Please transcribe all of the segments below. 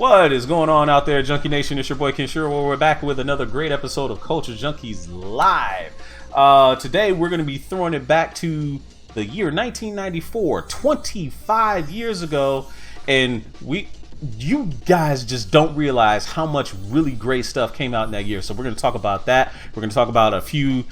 What is going on out there, Junkie Nation? It's your boy Ken Sherwood. We're back with another great episode of Culture Junkies Live. Today we're going to be throwing it back to the year 1994, 25 years ago, and you guys just don't realize how much really great stuff came out in that year. So we're going to talk about that. We're going to talk about a few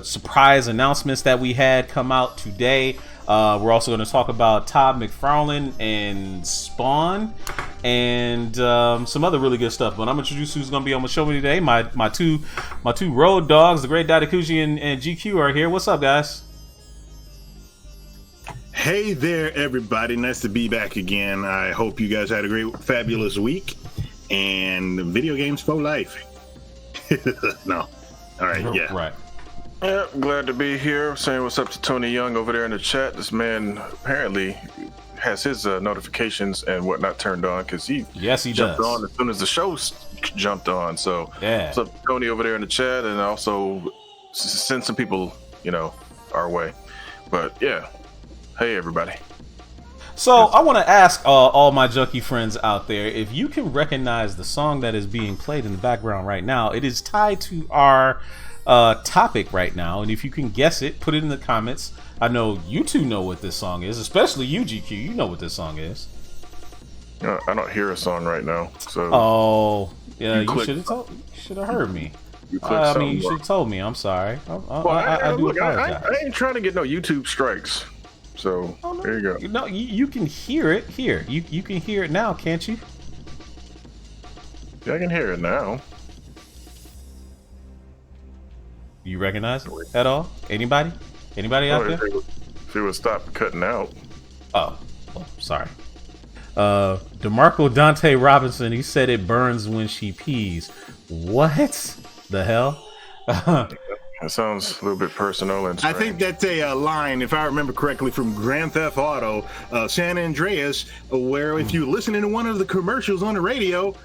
surprise announcements that we had come out today. We're also going to talk about Todd McFarlane and Spawn and some other really good stuff. But I'm going to introduce who's going to be on the show with me today. My two road dogs, the great Daddy Kuji and GQ are here. What's up, guys? Hey there, everybody. Nice to be back again. I hope you guys had a great, fabulous week. And video games for life. No. All right, yeah. Right. Yeah, glad to be here. Saying what's up to Tony Young over there in the chat. This man apparently has his notifications and whatnot turned on because he jumped on as soon as the show jumped on. So yeah, what's up, Tony over there in the chat, and also send some people, our way. But yeah, hey everybody. So I want to ask all my junkie friends out there if you can recognize the song that is being played in the background right now. It is tied to our topic right now, and if you can guess it, put it in the comments. I know you two know what this song is, especially you, GQ. You know what this song is. I don't hear a song right now, so. Oh, yeah, you should have heard me. You should have told me. I'm sorry. I do apologize. I ain't trying to get no YouTube strikes. So there you go. No, you can hear it here. You can hear it now, can't you? Yeah, I can hear it now. You recognize it at all? Anybody out there? If it would stop cutting out. Oh, sorry. DeMarco Dante Robinson, he said it burns when she pees. What the hell? That sounds a little bit personal and strange. I think that's a line, if I remember correctly, from Grand Theft Auto, San Andreas, where if you listen to one of the commercials on the radio,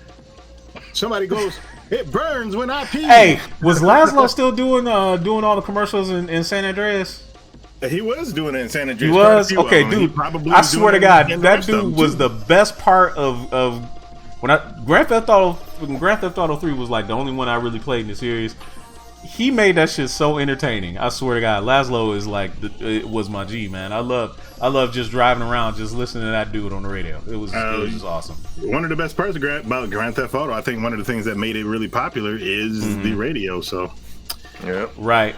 somebody goes, "It burns when I pee." Hey, was Laszlo still doing all the commercials in San Andreas? He was doing it in San Andreas. He was? Okay, dude. I swear to God, that dude was the best part of when Grand Theft Auto 3 was like the only one I really played in the series. He made that shit so entertaining. I swear to God, Laszlo is like it was my G, man. I love just driving around, just listening to that dude on the radio. It was just awesome. One of the best parts about Grand Theft Auto, I think one of the things that made it really popular is the radio. So, yeah, right.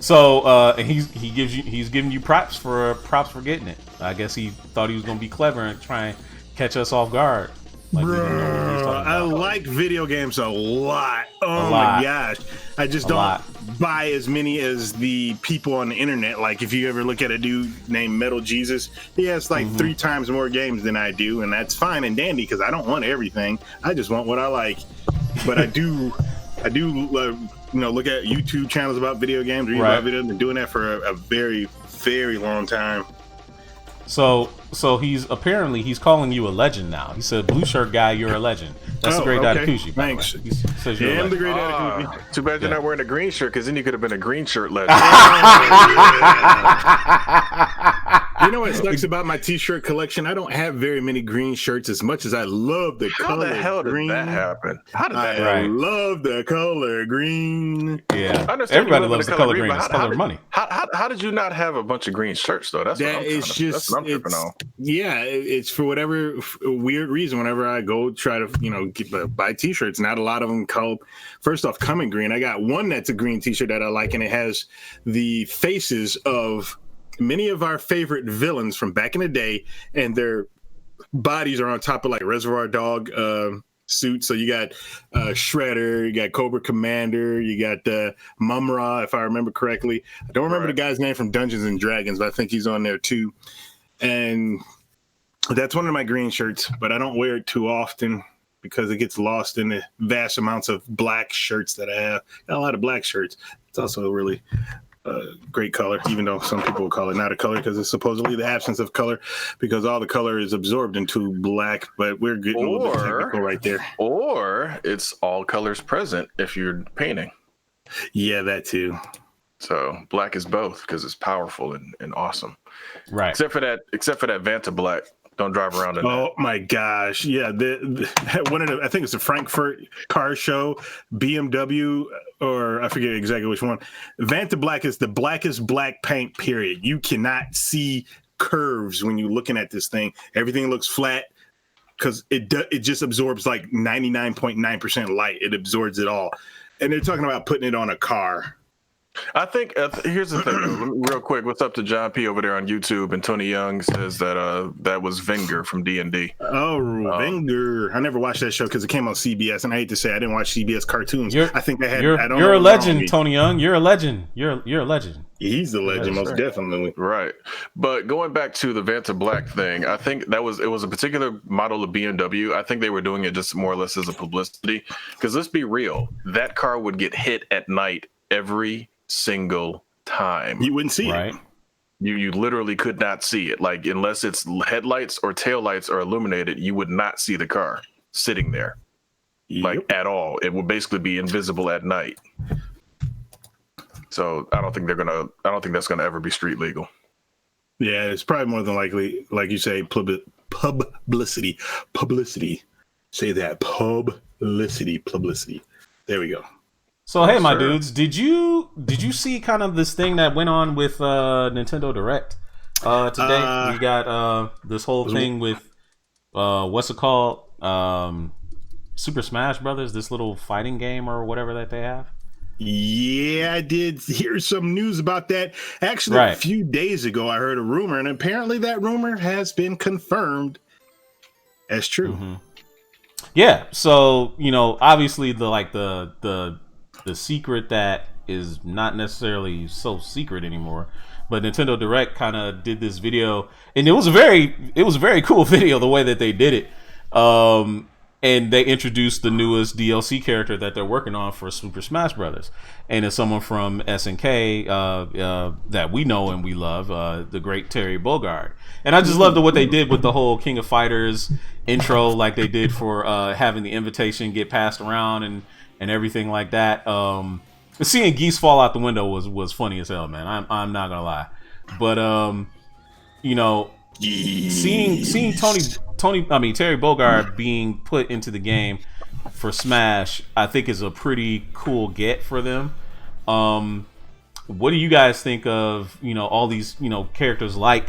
So, and he's giving you props for getting it. I guess he thought he was gonna be clever and try and catch us off guard. Like, I like video games a lot. Oh my gosh. I just don't buy as many as the people on the internet. Like if you ever look at a dude named Metal Jesus, he has like 3 times more games than I do, and that's fine and dandy because I don't want everything. I just want what I like. But I do look at YouTube channels about video games, read about videos. I've been doing that for a very, very long time. So he's calling you a legend now. He said, "Blue shirt guy, you're a legend." That's the great Daddy Kuji. Thanks. He says you're a legend. The great Daddy Kuji. Too bad you're not wearing a green shirt, because then you could have been a green shirt legend. You know what sucks about my t-shirt collection? I don't have very many green shirts as much as I love the color green. How the hell did that happen? How did that happen? I love the color green. Yeah, everybody loves the color green. It's color money. How did you not have a bunch of green shirts, though? That's what I'm tripping on. Yeah, it's for whatever weird reason. Whenever I go try to, buy t-shirts, not a lot of them come in green. I got one that's a green t-shirt that I like, and it has the faces of many of our favorite villains from back in the day, and their bodies are on top of like Reservoir Dog suits. So you got Shredder, you got Cobra Commander, you got Mumra, if I remember correctly. I don't remember the guy's name from Dungeons and Dragons, but I think he's on there too. And that's one of my green shirts, but I don't wear it too often because it gets lost in the vast amounts of black shirts that I have. Got a lot of black shirts. It's also a really great color, even though some people will call it not a color because it's supposedly the absence of color because all the color is absorbed into black, but we're getting a little bit technical right there. Or it's all colors present if you're painting. Yeah, that too. So black is both because it's powerful and awesome. Right. Except for that Vanta black Don't drive around in that. Oh my gosh. Yeah. One of the, I think it's the Frankfurt car show, BMW, or I forget exactly which one. Vanta Black is the blackest black paint, period. You cannot see curves when you're looking at this thing. Everything looks flat because it just absorbs like 99.9% light. It absorbs it all. And they're talking about putting it on a car. I think here's the thing, real quick. What's up to John P over there on YouTube? And Tony Young says that that was Wenger from D&D. Oh, Wenger! I never watched that show because it came on CBS, and I hate to say I didn't watch CBS cartoons. I think they had. You're a legend, Tony Young. You're a legend. You're a legend. He's a legend, most definitely. Right. But going back to the Vanta Black thing, I think it was a particular model of BMW. I think they were doing it just more or less as a publicity. Because let's be real, that car would get hit at night every single time. You wouldn't see it. You literally could not see it. Like, unless its headlights or taillights are illuminated, you would not see the car sitting there. Like, at all. It would basically be invisible at night. So I don't think that's gonna ever be street legal. Yeah, it's probably more than likely, like you say, publicity. Say that, publicity. There we go. So hey, my dudes, did you see kind of this thing that went on with Nintendo Direct today? We got this whole thing with what's it called? Super Smash Brothers, this little fighting game or whatever that they have. Yeah, I did hear some news about that. Actually, a few days ago, I heard a rumor, and apparently that rumor has been confirmed as true. Mm-hmm. Yeah, so obviously the secret that is not necessarily so secret anymore, but Nintendo Direct kind of did this video, and it was a very cool video the way that they did it. And they introduced the newest DLC character that they're working on for Super Smash Brothers, and it's someone from SNK that we know and we love, the great Terry Bogard. And I just loved what they did with the whole King of Fighters intro, like they did for having the invitation get passed around and everything like that. Seeing geese fall out the window was funny as hell, man. I'm not gonna lie, but seeing Terry Bogard being put into the game for Smash, I think is a pretty cool get for them. What do you guys think of all these characters like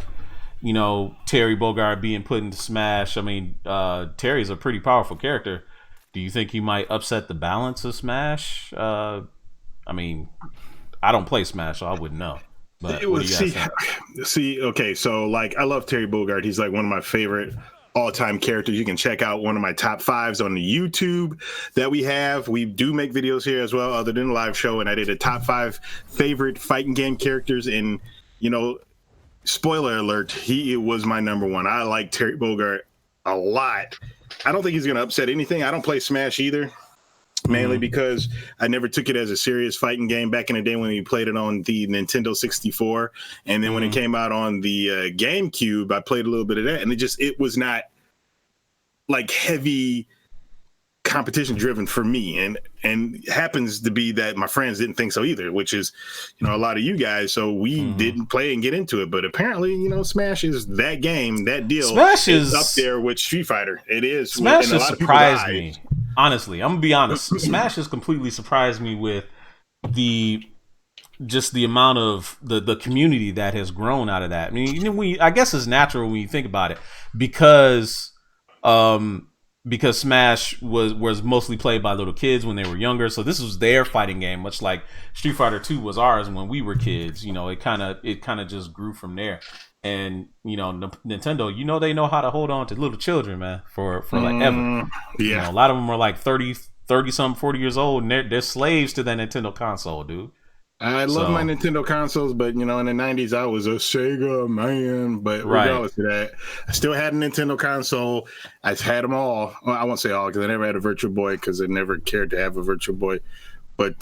Terry Bogard being put into Smash? I mean, Terry's a pretty powerful character. Do you think he might upset the balance of Smash? I mean, I don't play Smash, so I wouldn't know. But what do you guys think? Okay, so like I love Terry Bogard. He's like one of my favorite all-time characters. You can check out one of my top 5s on the YouTube that we have. We do make videos here as well, other than the live show, and I did a top 5 favorite fighting game characters, and spoiler alert, he was my number one. I like Terry Bogard a lot. I don't think he's going to upset anything. I don't play Smash either, mainly because I never took it as a serious fighting game back in the day when we played it on the Nintendo 64. And then when it came out on the GameCube, I played a little bit of that. And it was not like heavy competition driven for me. And it happens to be that my friends didn't think so either, which is, a lot of you guys. So we didn't play and get into it. But apparently, Smash is that game, that deal. Smash is up there with Street Fighter. It is. Smash has surprised me. Honestly, I'm gonna be honest. Smash has completely surprised me with the amount of the community that has grown out of that. I mean, I guess it's natural when you think about it, because Smash was mostly played by little kids when they were younger, so this was their fighting game, much like Street Fighter 2 was ours when we were kids. It kind of just grew from there. And Nintendo, they know how to hold on to little children, man, for like ever. Yeah, a lot of them are like 30 something, 40 years old, and they're slaves to that Nintendo console, dude. I love my Nintendo consoles, but in the 90s I was a Sega man. But regardless of that, I still had a Nintendo console. I've had them all. Well, I won't say all because I never had a Virtual Boy because I never cared to have a Virtual Boy. But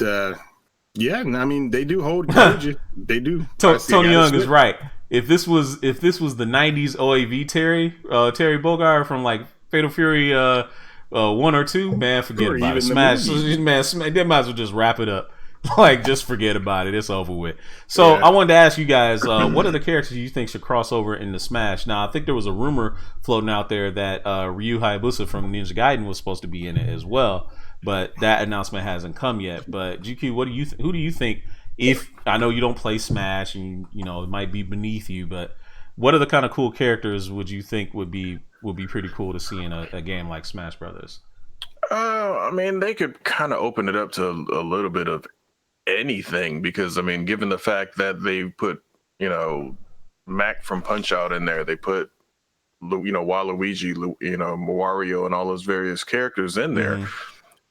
yeah, I mean they do hold courage. They do. Tony Young is right. If this was the 90s OAV Terry Bogard from like Fatal Fury 1 or 2, man, forget about it. Smash, they might as well just wrap it up. Like, just forget about it. It's over with. So I wanted to ask you guys, what are the characters you think should cross over into Smash? Now, I think there was a rumor floating out there that Ryu Hayabusa from Ninja Gaiden was supposed to be in it as well, but that announcement hasn't come yet. But GQ, what do you who do you think? If I know you don't play Smash and you know it might be beneath you, but what are the kind of cool characters would you think would be pretty cool to see in a game like Smash Brothers? I mean, they could kind of open it up to a little bit of anything because, I mean, given the fact that they put, you know, Mac from Punch Out in there, they put, you know, Waluigi, you know, Wario and all those various characters in there.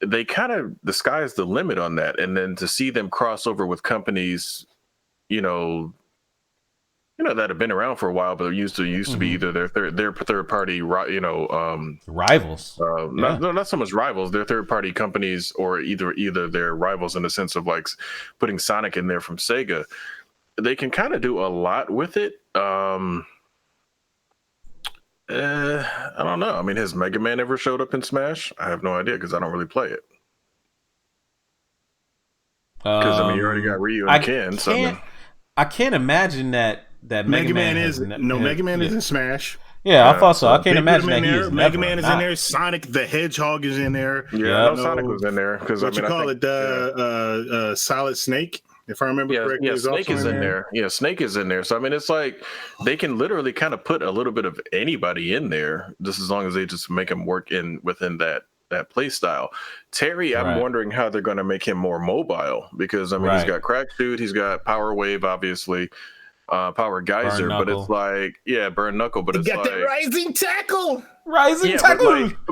They kind of, the sky's the limit on that. And then to see them cross over with companies, you know, that have been around for a while, but used to be either their third party, you know, rivals. Not so much rivals. They're third party companies, or either their rivals in the sense of like putting Sonic in there from Sega. They can kind of do a lot with it. I don't know. I mean, has Mega Man ever showed up in Smash? I have no idea because I don't really play it. Because I mean, you already got Ryu and Ken. So I can't imagine that Mega Man is Mega Man is in Smash. Yeah, I thought so. I can't imagine that he's Mega Man is in there. Sonic the Hedgehog is in there. Yeah, Sonic was in there because I mean, Solid Snake. If I remember correctly, Snake is in there. Yeah, Snake is in there. So I mean, it's like they can literally kind of put a little bit of anybody in there, just as long as they just make them work within that play style. Terry, I'm wondering how they're going to make him more mobile because I mean, he's got Crack Shoot, he's got Power Wave, obviously, Power Geyser, but it's like Burn Knuckle, but it's got like that Rising Tackle.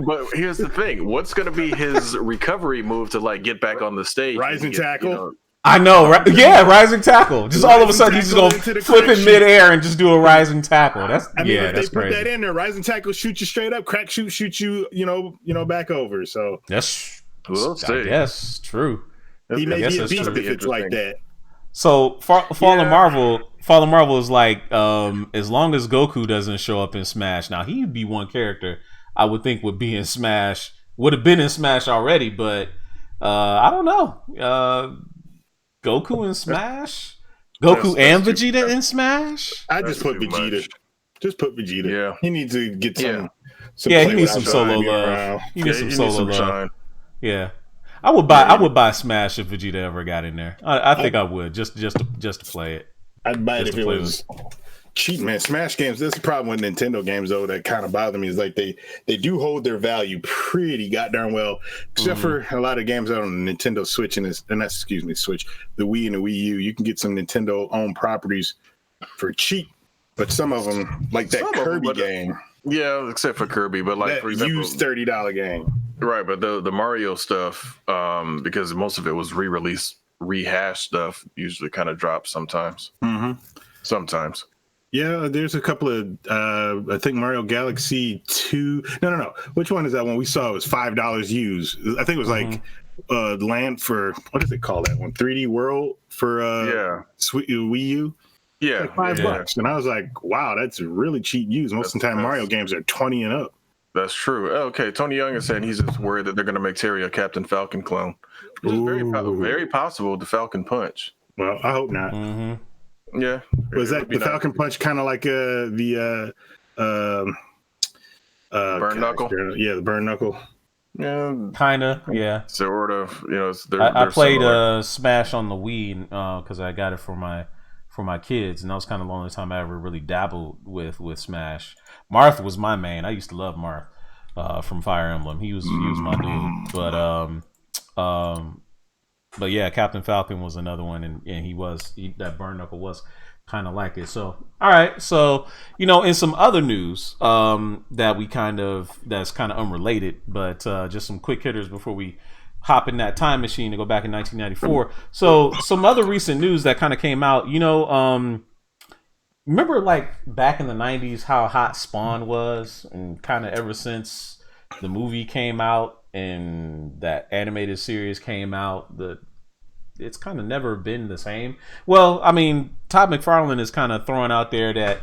But here's the thing: what's going to be his recovery move to like get back on the stage? Rising Tackle. You know, I know, right? Yeah, rising tackle. Just all of a sudden, he's just gonna flip in midair and just do a rising tackle. That's if they that's put crazy. that in there, rising tackle shoot you straight up, Crack Shoot shoot you, you know, back over. So that's I guess true. He may be a beast if it's like that. So Fallen Marvel is like, as long as Goku doesn't show up in Smash, now he'd be one character I would think would be in Smash, would have been in Smash already, but I don't know. Goku in Smash? Goku and Vegeta in Smash? I just put Vegeta. Just put Vegeta. Yeah. He needs to get some he needs some solo love. He needs some solo love. Yeah. I would buy Smash if Vegeta ever got in there. I think I would just to play it. I'd buy it if it was cheap, man. Smash games, that's the problem with Nintendo games though that kind of bother me is like they do hold their value pretty goddamn well, except for a lot of games out on the Nintendo Switch Switch, the Wii and the Wii U. You can get some Nintendo owned properties for cheap, but some of them, like that Kirby game. Yeah, except for Kirby, but like for example, used $30 game. Right, but the Mario stuff, because most of it was re-release, rehashed stuff, usually kind of drops sometimes. Sometimes. Yeah, there's a couple of I think Mario Galaxy 2. No. Which one is that one? We saw it was $5 used. I think it was like Land for, what does it call that one? 3D World for Wii U. Yeah, like $5. And I was like, wow, that's really cheap used. Most of the time Mario games are 20 and up. That's true. Okay, Tony Young is saying he's just worried that they're going to make Terry a Captain Falcon clone, which is very possible. The Falcon Punch. Well, I hope not. Yeah. Was that the Falcon Punch kind of like the Burn Knuckle? Yeah, the Burn Knuckle. Yeah, kind of. Yeah, sort of. You know, I played Smash on the Wii because I got it for my kids, and that was kind of the only time I ever really dabbled with Smash. Marth was my main. I used to love Marth from Fire Emblem. He was my dude. But yeah, Captain Falcon was another one, and that Burn Knuckle was kind of like it. So all right, so in some other news that's kind of unrelated, but just some quick hitters before we hop in that time machine to go back in 1994. So some other recent news that kind of came out. Remember like back in the 90s how hot Spawn was, and kind of ever since the movie came out and that animated series came out, it's kind of never been the same. Well, I mean, Todd McFarlane is kind of throwing out there that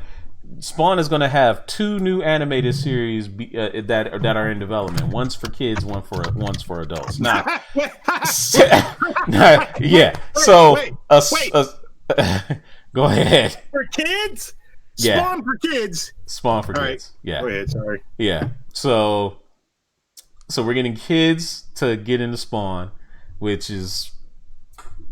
Spawn is going to have 2 new animated series that are in development. One's for kids, one's for adults. Now, yeah. So, go ahead. For kids? Yeah. Spawn for kids. Spawn for kids. Right. Yeah. Go ahead, sorry. Yeah. So we're getting kids to get into Spawn, which is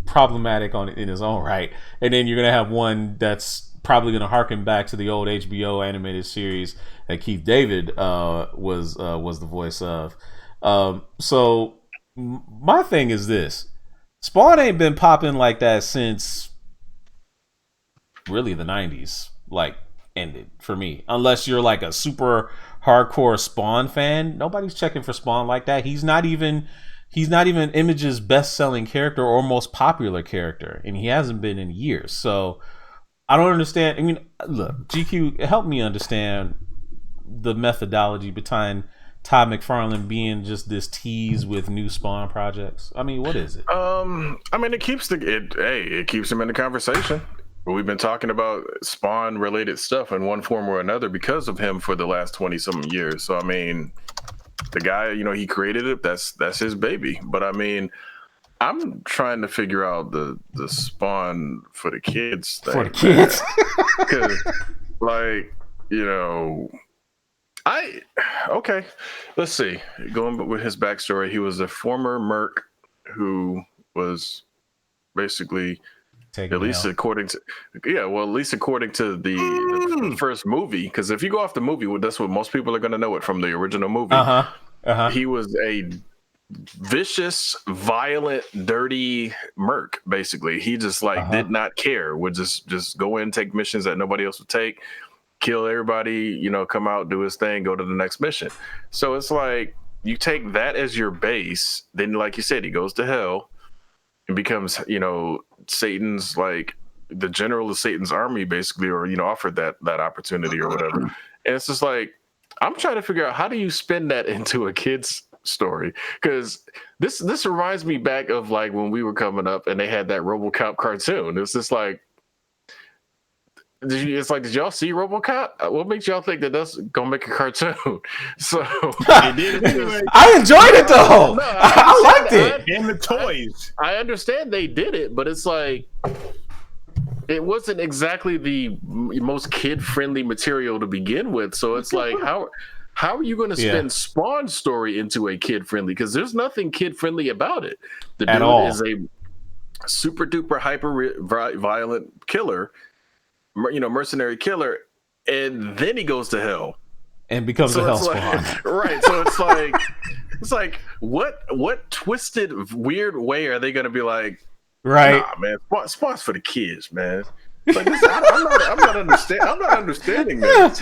problematic in its own right. And then you're gonna have one that's probably gonna harken back to the old HBO animated series that Keith David was the voice of. So my thing is this: Spawn ain't been popping like that since really the 90s. Like ended for me, unless you're like a super hardcore Spawn fan. Nobody's checking for Spawn like that. He's not even Image's best-selling character or most popular character, and he hasn't been in years. So I don't understand. I mean, look, GQ, help me understand the methodology behind Todd McFarlane being just this tease with new Spawn projects. I mean, what is it? I mean, it keeps him in the conversation. We've been talking about Spawn related stuff in one form or another because of him for the last 20-something years. So I mean, the guy, he created it. That's his baby. But I mean, I'm trying to figure out the Spawn for the kids thing. For the kids, because okay. Let's see. Going with his backstory, he was a former merc who was basically. At least according to the first movie, because if you go off the movie, that's what most people are going to know it from the original movie. He was a vicious, violent, dirty merc. Basically, he just did not care. Would just go in, take missions that nobody else would take, kill everybody. Come out, do his thing, go to the next mission. So it's like you take that as your base. Then, like you said, he goes to hell and becomes Satan's the general of Satan's army, basically, or offered that opportunity or whatever. And it's just like, I'm trying to figure out, how do you spin that into a kid's story? Because this reminds me back of when we were coming up and they had that RoboCop cartoon. It's just like, did y'all see RoboCop? What makes y'all think that that's gonna make a cartoon? So I enjoyed it though. No, I liked it. And the toys. I understand they did it, but it's like it wasn't exactly the most kid-friendly material to begin with. So it's like, how are you going to spin Spawn's story into a kid-friendly? Because there's nothing kid-friendly about it. The dude is a super duper hyper violent killer. Mercenary killer, and then he goes to hell and becomes a hell spawn. Right. So it's like what twisted weird way are they going to be like? Right, nah, man. Spawn's for the kids, man. I'm not understanding this.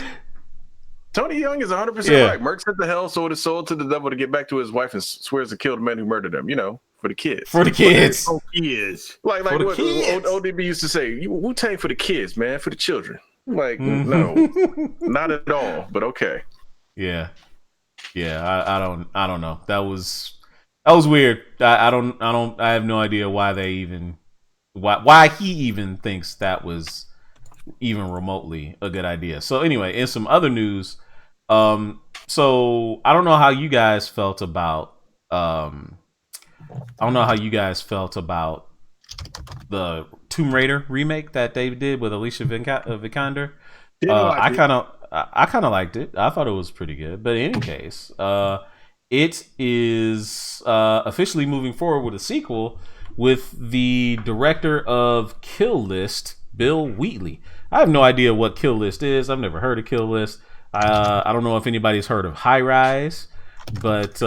Tony Young is 100% right. Merc sent the hell, sold his soul to the devil to get back to his wife, and swears to kill the man who murdered him. For the kids. For the kids. For kids. Like what ODB used to say, Wu-Tang for the kids, man, for the children. No, not at all, but okay. Yeah. I don't know. That was weird. I have no idea why why he even thinks that was even remotely a good idea. So anyway, in some other news, so I don't know how you guys felt about the Tomb Raider remake that they did with Alicia Vikander. I kind of liked it. I thought it was pretty good. But in any case, it is officially moving forward with a sequel with the director of Kill List, Bill Wheatley. I have no idea what Kill List is. I've never heard of Kill List. I don't know if anybody's heard of High Rise, but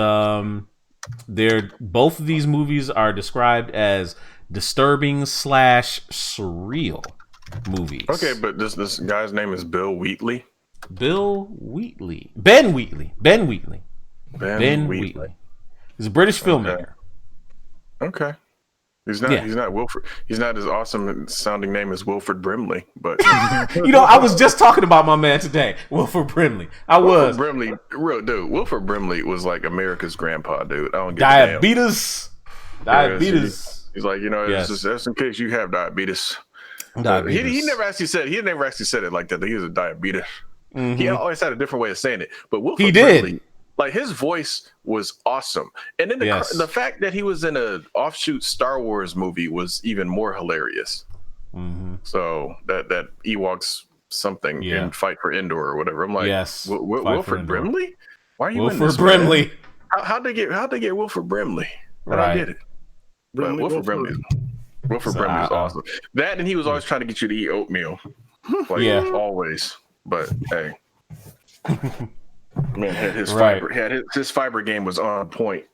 both of these movies are described as disturbing / surreal movies. Okay, but this guy's name is Bill Wheatley. Ben Wheatley. He's a British filmmaker. Okay. He's not Wilford. He's not as awesome sounding name as Wilford Brimley, but I was just talking about my man today, Wilford Brimley. Wilford Brimley was like America's grandpa, dude. I don't get diabetes. He's like, it's just in case you have diabetes. He never actually said it like that. He was a diabetes. Mm-hmm. He always had a different way of saying it. But Wilford Brimley, like his voice was awesome, and then the fact that he was in an offshoot Star Wars movie was even more hilarious. Mm-hmm. So that Ewoks something in Fight for Endor or whatever. I'm like, Wilford Brimley? Why are you in this? Wilford Brimley? How'd they get Wilford Brimley? I don't get it. Wilford Brimley is awesome. That, and he was always trying to get you to eat oatmeal, always. But hey, man, his fiber game was on point.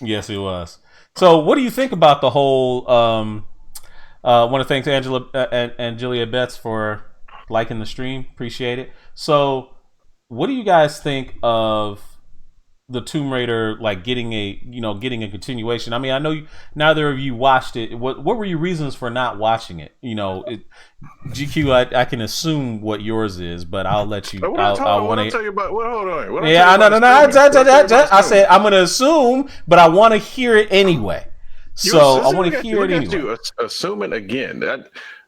Yes, it was. So, what do you think about the whole? I want to thank Angela and Julia Betts for liking the stream. Appreciate it. So, what do you guys think of the Tomb Raider, like getting a continuation? I mean, I know neither of you watched it. What were your reasons for not watching it? GQ, I can assume what yours is, but I'll let you. I want to tell you about. Well, hold on. I said I'm going to assume, but I want to hear it anyway. So I want to hear it anyway. Assuming again.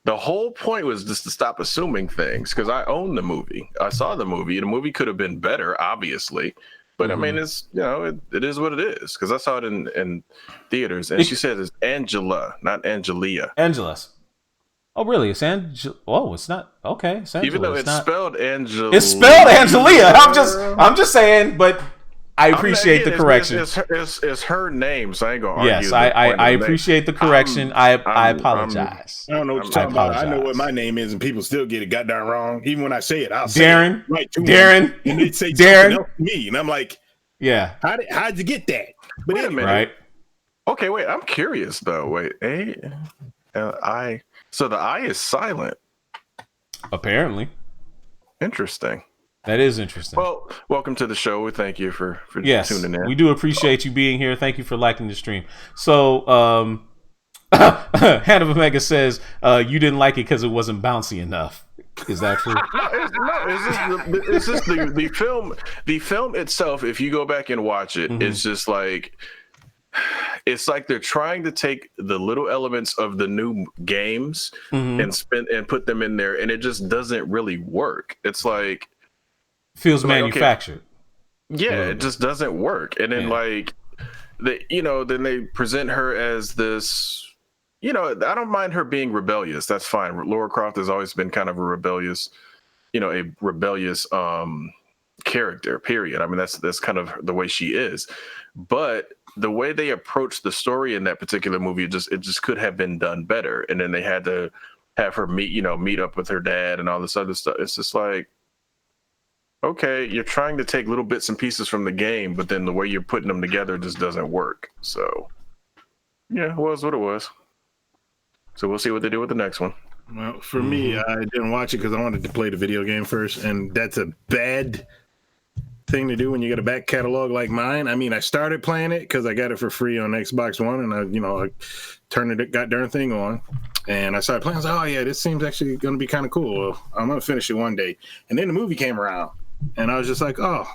The whole point was just to stop assuming things, because I own the movie. I saw the movie. The movie could have been better, obviously. But I mean, it's it is what it is, because I saw it in theaters, and she said it's Angela, not Angelia. Angela's. Oh, really? It's Angela. Oh, it's not. Okay, it's Angela. Even though it's spelled Angela. It's spelled Angelia. I'm just saying, but I appreciate the correction. It's her name, so I ain't gonna argue. Yes, I appreciate the correction. I apologize. I don't know what you're talking about. I know what my name is, and people still get it goddamn wrong. Even when I say it, I'll say Darren. It right to Darren. them, and they say Darren else to me, and I'm like, yeah. How'd you get that? But wait a minute. Right. Okay, wait. I'm curious though. Wait, A-L-I. So the I is silent. Apparently. Interesting. That is interesting. Well, welcome to the show. We thank you for tuning in. We do appreciate you being here. Thank you for liking the stream. So, Hand of Omega says you didn't like it because it wasn't bouncy enough. Is that true? It's just the film. The film itself, if you go back and watch it, it's just like, it's like they're trying to take the little elements of the new games and put them in there, and it just doesn't really work. It's like, feels manufactured. Yeah, it just doesn't work. And then then they present her as this, I don't mind her being rebellious. That's fine. Lara Croft has always been kind of a rebellious character, period. I mean, that's kind of the way she is. But the way they approached the story in that particular movie, it just could have been done better. And then they had to have her meet up with her dad and all this other stuff. It's just like, okay, you're trying to take little bits and pieces from the game, but then the way you're putting them together just doesn't work. So, yeah, it was what it was. So we'll see what they do with the next one. Well, for me, I didn't watch it because I wanted to play the video game first, and that's a bad thing to do when you get a back catalog like mine. I mean, I started playing it because I got it for free on Xbox One, and I turned the goddamn thing on, and I started playing. I was like, oh yeah, this seems actually going to be kind of cool. Well, I'm going to finish it one day. And then the movie came around, and I was just like, oh,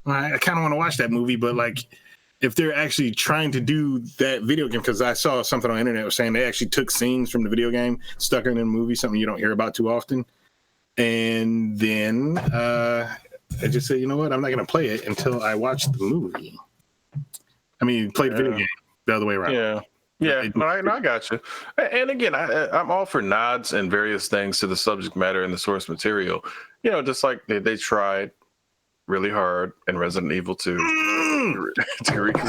I kind of want to watch that movie, but like, if they're actually trying to do that video game, because I saw something on the internet was saying they actually took scenes from the video game, stuck it in the movie, something you don't hear about too often. And then I just said, you know what? I'm not going to play it until I watch the movie. I mean, play the video game the other way around. Yeah, I got you. And again, I'm all for nods and various things to the subject matter and the source material. Just like they tried really hard in Resident Evil 2 to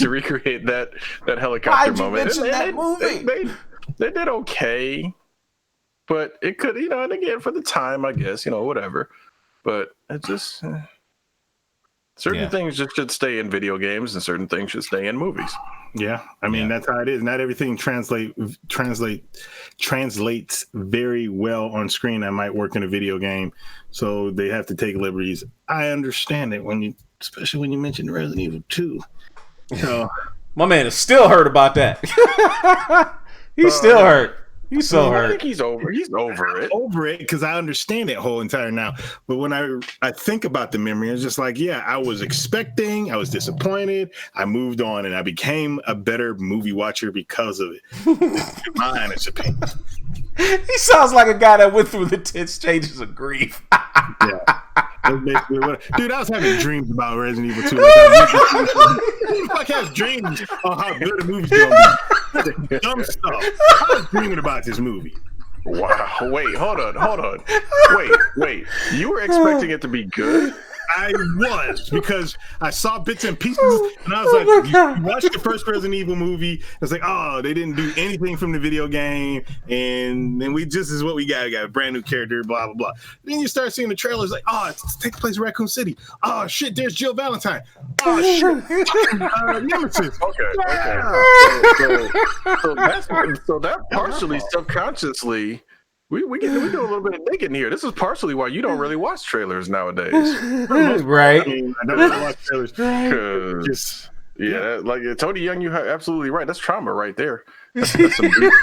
recreate that helicopter moment. Why'd you mention that movie? They did okay, but it could, and again, for the time, I guess, whatever. But it just certain things just should stay in video games, and certain things should stay in movies. Yeah, I mean that's how it is. Not everything translates very well on screen that might work in a video game. So they have to take liberties. I understand it especially when you mention Resident Evil 2. So my man is still hurt about that. He's still hurt. He's so hurt. I think he's over it. Over it because I understand it whole entire now. But when I think about the memory, it's just like, yeah, I was expecting, I was disappointed, I moved on, and I became a better movie watcher because of it. My honest opinion. He sounds like a guy that went through the 10 stages of grief. Yeah. Dude, I was having dreams about Resident Evil 2. Who the fuck has dreams on how good a movie's gonna be? Dumb stuff. I was dreaming about this movie. Wow. Wait, hold on. Wait. You were expecting it to be good? I was, because I saw bits and pieces, and I was like, you watched the first Resident Evil movie, it's like, oh, they didn't do anything from the video game, and then this is what we got. We got a brand new character, blah, blah, blah. Then you start seeing the trailers, like, oh, it's taking place in Raccoon City. Oh, shit, there's Jill Valentine. Oh, shit, Nemesis. Okay. So that partially, subconsciously, we do a little bit of digging here. This is partially why you don't really watch trailers nowadays, right? I don't really watch trailers. Just like Tony Young, you are absolutely right. That's trauma right there. That's some deep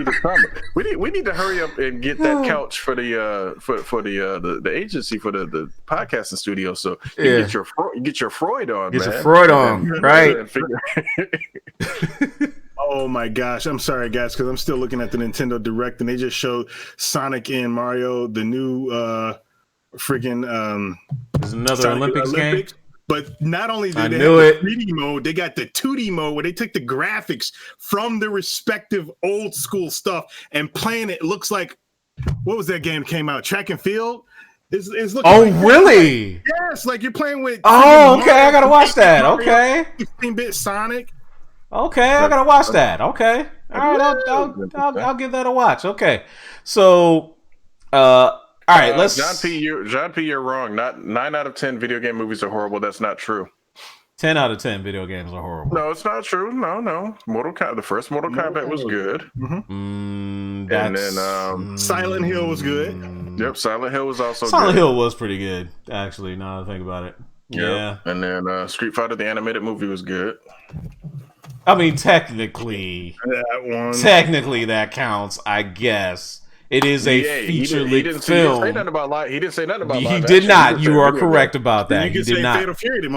trauma. We need to hurry up and get that couch for the agency for the podcasting studio, so you get your Freud on. Get your Freud on, right? Oh my gosh, I'm sorry guys, because I'm still looking at the Nintendo Direct, and they just showed Sonic and Mario, the new There's another Sonic Olympics game. But not only did they have the 3D mode, they got the 2D mode where they took the graphics from the respective old school stuff and playing it. Looks like, what was that game that came out? Track and Field? It's looking really? Yes, like you're playing with. Oh, okay, I gotta watch that. Okay. 16-bit Sonic. Okay, I gotta watch that. Okay, all right, I'll give that a watch. Okay, so all right, let's. John P, you're wrong. Not 9 out of 10 video game movies are horrible. That's not true. 10 out of 10 video games are horrible. No, it's not true. No. The first Mortal Kombat was good. And then Silent Hill was good. Yep, Silent Hill was also Silent good. Hill was pretty good, actually, now that I think about it. Yeah. And then Street Fighter, the animated movie, was good. I mean, technically that counts, I guess. It is a feature-length film. He didn't say nothing about He did not. You are correct about that. You did not. Fatal Fury, the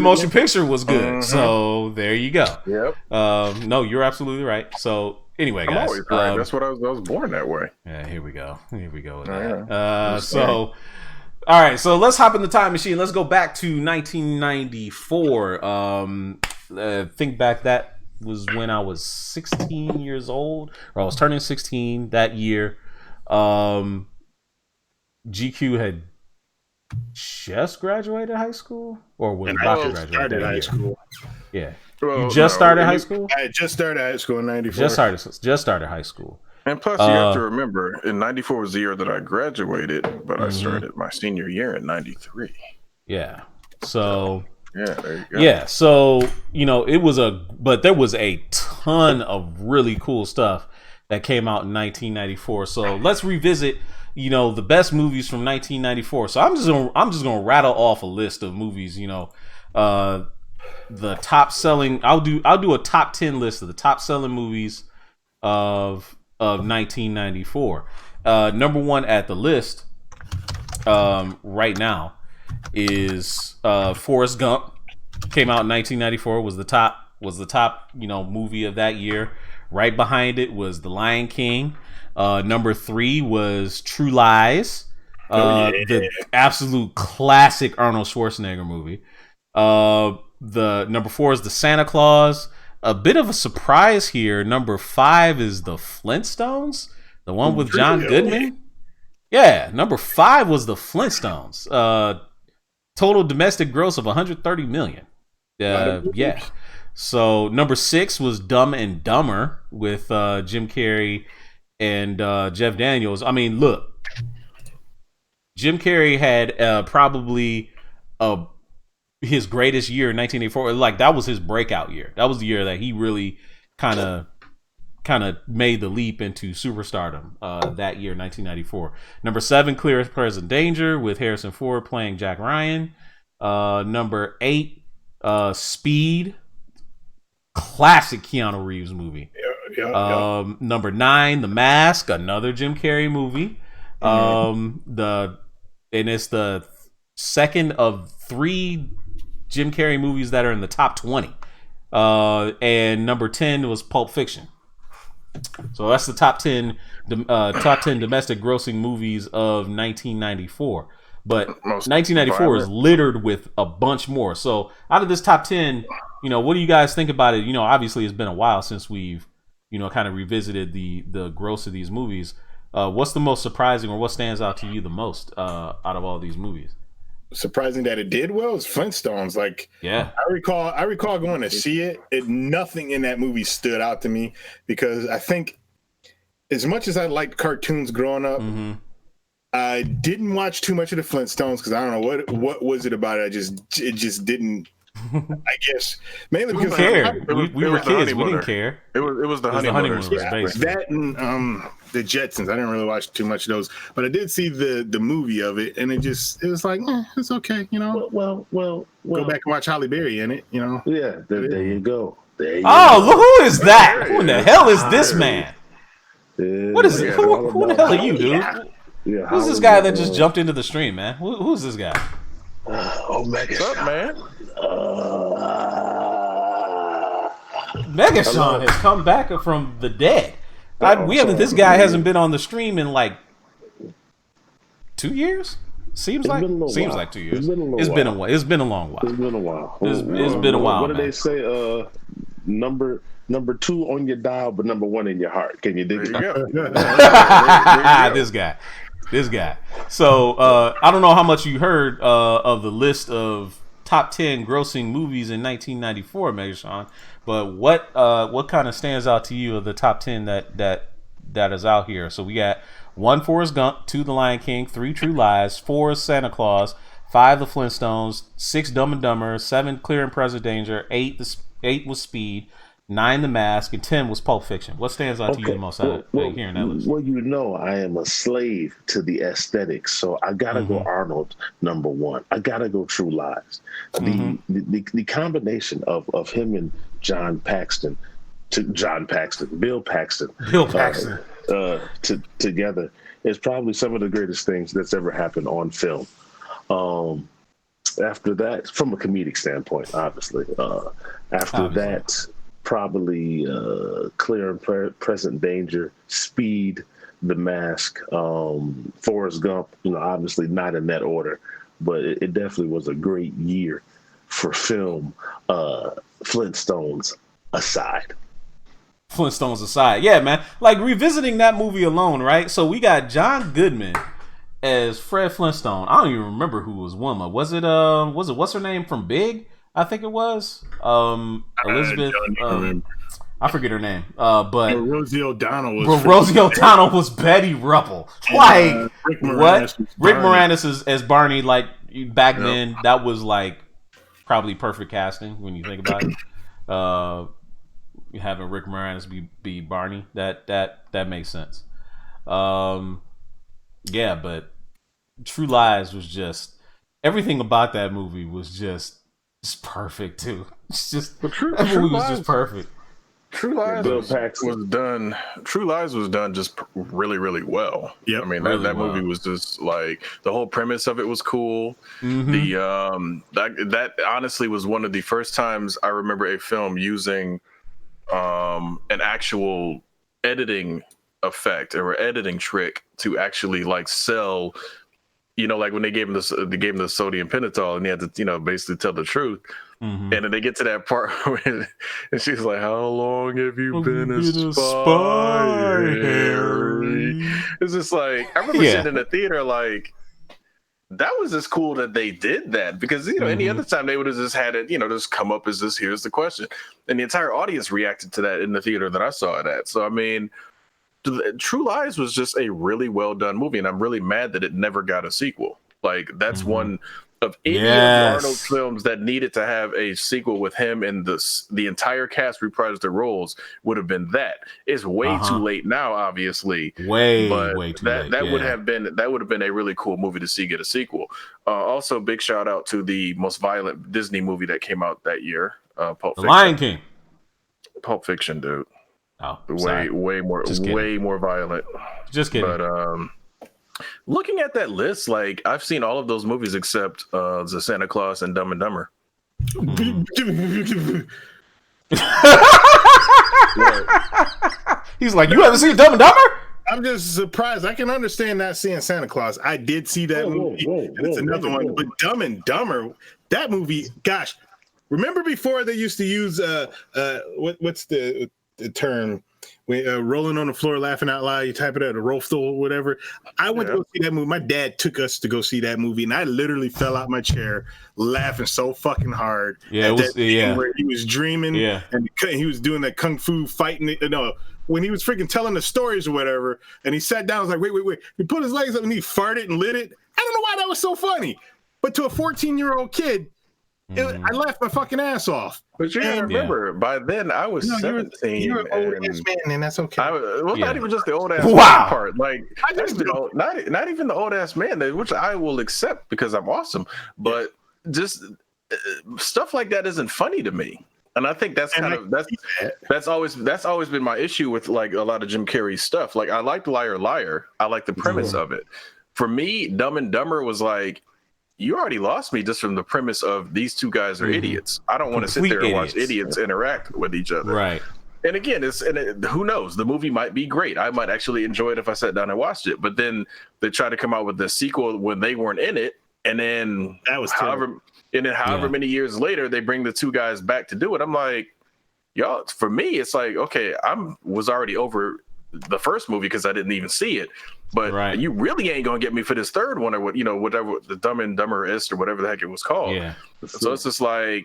motion picture was good. Mm-hmm. So there you go. Yep. No, you're absolutely right. So anyway, guys. I'm always right. That's what I was born that way. Yeah, here we go with that. So... All right, so let's hop in the time machine. Let's go back to 1994. Think back, that was when I was 16 years old, or I was turning 16 that year. GQ had just graduated high school, or was about to graduate high school. Yeah, you just started high school. I just started high school in '94. Just started high school. And plus, you have to remember, in '94 was the year that I graduated, but I started my senior year in '93. Yeah. So. Yeah, there you go. Yeah. So, but there was a ton of really cool stuff that came out in 1994. So let's revisit, the best movies from 1994. So I'm just gonna rattle off a list of movies. The top selling. I'll do a top 10 list of the top selling movies of 1994. Number one at the list right now is Forrest Gump. Came out in 1994. Was the top movie of that year. Right behind it was The Lion King. Number 3 was True Lies, the absolute classic Arnold Schwarzenegger movie. The number 4 is The Santa Claus. A bit of a surprise here. Number 5 is The Flintstones, the one with John Goodman. Yeah, number 5 was The Flintstones. Total domestic gross of $130 million. Yeah. So number 6 was Dumb and Dumber with Jim Carrey and Jeff Daniels. I mean, look, Jim Carrey had probably his greatest year in 1984. Like, that was his breakout year. That was the year that he really kind of made the leap into superstardom. That year, 1994. Number 7, Clear as Present Danger with Harrison Ford playing Jack Ryan. Number 8, Speed, classic Keanu Reeves movie. Number 9, The Mask, another Jim Carrey movie. And it's the second of 3 Jim Carrey movies that are in the top 20. And number 10 was Pulp Fiction. So that's the top 10 domestic grossing movies of 1994. But 1994 is littered with a bunch more. So out of this top 10, what do you guys think about it? Obviously it's been a while since we've, kind of revisited the gross of these movies. What's the most surprising, or what stands out to you the most out of all these movies? Surprising that it did well is Flintstones. Yeah, I recall going to see it. Nothing in that movie stood out to me because I think, as much as I liked cartoons growing up, I didn't watch too much of the Flintstones because I don't know what was it about it. It just didn't. I guess mainly because we were kids. We didn't care. It was the Honeymooners. That and the Jetsons. I didn't really watch too much of those, but I did see the movie of it, and it was like it's okay, Well, go back and watch Halle Berry in it, Yeah, there you go. Look, who is that? Who in the hell is this man? What is it? Who the hell are you, dude? Yeah, who's this guy that just jumped into the stream, man? Who's this guy? What's up, man? Megashawn has come back from the dead. This guy hasn't been on the stream in like 2 years. Seems like 2 years. It's been a while. It's been a while. It's been a while. What did they say? Number 2 on your dial, but number 1 in your heart. Can you dig it? This guy. So I don't know how much you heard of the list of top 10 grossing movies in 1994, Megashawn, but what kind of stands out to you of the top 10 that is out here? So we got 1 Forrest Gump, 2 The Lion King, 3 True Lies, 4 Santa Claus, 5 The Flintstones, 6 Dumb and Dumber, 7 Clear and Present Danger, 8 was Speed, 9 The Mask, and 10 was Pulp Fiction. What stands out to you the most out of hearing that list? Well, I am a slave to the aesthetics, so I gotta go Arnold number 1. I gotta go True Lies. The combination of him and Bill Paxton together is probably some of the greatest things that's ever happened on film. After that, from a comedic standpoint, obviously. That, probably Clear and Present Danger, Speed, The Mask, Forrest Gump. Obviously not in that order, but it definitely was a great year for film. Flintstones aside. Yeah, man. Like revisiting that movie alone, right? So we got John Goodman as Fred Flintstone. I don't even remember who was Wilma. Was it what's her name from Big? I think it was Elizabeth. I forget her name. But Rosie O'Donnell was. Well, Rosie O'Donnell was Betty Rupple. Like Rick Moranis as Barney. Like back then, that was like probably perfect casting when you think about it. Having Rick Moranis be Barney, that makes sense. Yeah, but True Lies was just everything about that movie was just perfect too. It's just that movie was just perfect. True Lies was done just really, really well. Yeah, I mean really that movie was just like the whole premise of it was cool. The that honestly was one of the first times I remember a film using an actual editing effect or editing trick to actually like sell. Like when they gave him the sodium pentothal and he had to, basically tell the truth. And then they get to that part and she's like, "How long have you been a spy, Harry?" It's just like I remember sitting in the theater like that was just cool that they did that because any other time they would have just had it, just come up as this. Here's the question, and the entire audience reacted to that in the theater that I saw it at. So I mean. True Lies was just a really well done movie, and I'm really mad that it never got a sequel. Like that's one of any of Arnold's films that needed to have a sequel with him and the entire cast reprised their roles would have been that. It's way too late now, obviously. Way too late. That would have been a really cool movie to see get a sequel. Also, big shout out to the most violent Disney movie that came out that year, Pulp Fiction. The Lion King. Pulp Fiction, dude. Oh, way more violent. Just kidding. But looking at that list, like I've seen all of those movies except the Santa Claus and Dumb and Dumber. He's like, you haven't seen Dumb and Dumber? I'm just surprised. I can understand not seeing Santa Claus. I did see that movie. It's another one. But Dumb and Dumber, that movie, gosh, remember before they used to use what's the term? When rolling on the floor laughing out loud, you type it out a roastal or whatever. I went to go see that movie. My dad took us to go see that movie, and I literally fell out my chair laughing so fucking hard. Yeah, it was where he was dreaming, and he was doing that kung fu fighting. No, when he was freaking telling the stories or whatever, and he sat down, I was like, wait. He put his legs up and he farted and lit it. I don't know why that was so funny, but to a 14-year-old kid, I laughed my fucking ass off. But you gotta remember, by then I was 17. You're an old ass man, and that's okay. Not even just the old ass part. Like, not even the old ass man, which I will accept because I'm awesome. But just stuff like that isn't funny to me. And I think that's always been my issue with like a lot of Jim Carrey's stuff. Like I liked Liar Liar. I like the premise of it. For me, Dumb and Dumber was like, you already lost me just from the premise of these two guys are idiots. I don't want to sit there and watch idiots interact with each other. Right. And again, who knows? The movie might be great. I might actually enjoy it if I sat down and watched it. But then they try to come out with the sequel when they weren't in it, and then however many years later they bring the two guys back to do it. I'm like, y'all. For me, it's like, okay, was already over the first movie because I didn't even see it. But you really ain't gonna get me for this third one or whatever the Dumb and Dumber is or whatever the heck it was called. Yeah. So it's just like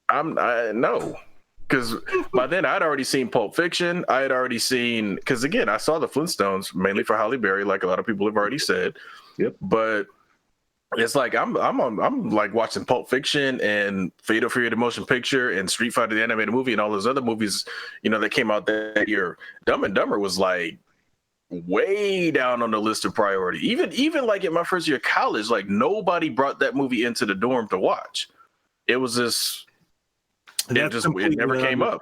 no, because by then I'd already seen Pulp Fiction. I had already seen because again I saw the Flintstones mainly for Halle Berry, like a lot of people have already said. Yep. But it's like I'm like watching Pulp Fiction and Fatal Fury the motion picture and Street Fighter the animated movie and all those other movies that came out that year. Dumb and Dumber was like way down on the list of priority. Even like in my first year of college, like nobody brought that movie into the dorm to watch. It was just it never came up.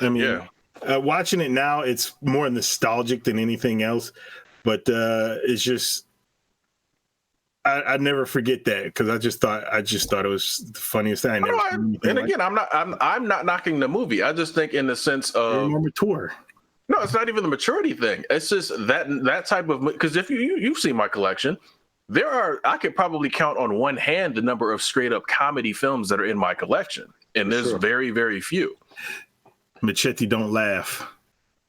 I mean, watching it now, it's more nostalgic than anything else. But it's just I never forget that because I just thought it was the funniest thing. I'm not knocking the movie. I just think in the sense of more mature. No, it's not even the maturity thing. It's just that type of, because if you've seen my collection, I could probably count on one hand the number of straight up comedy films that are in my collection, and there's very, very few. Machete, don't laugh.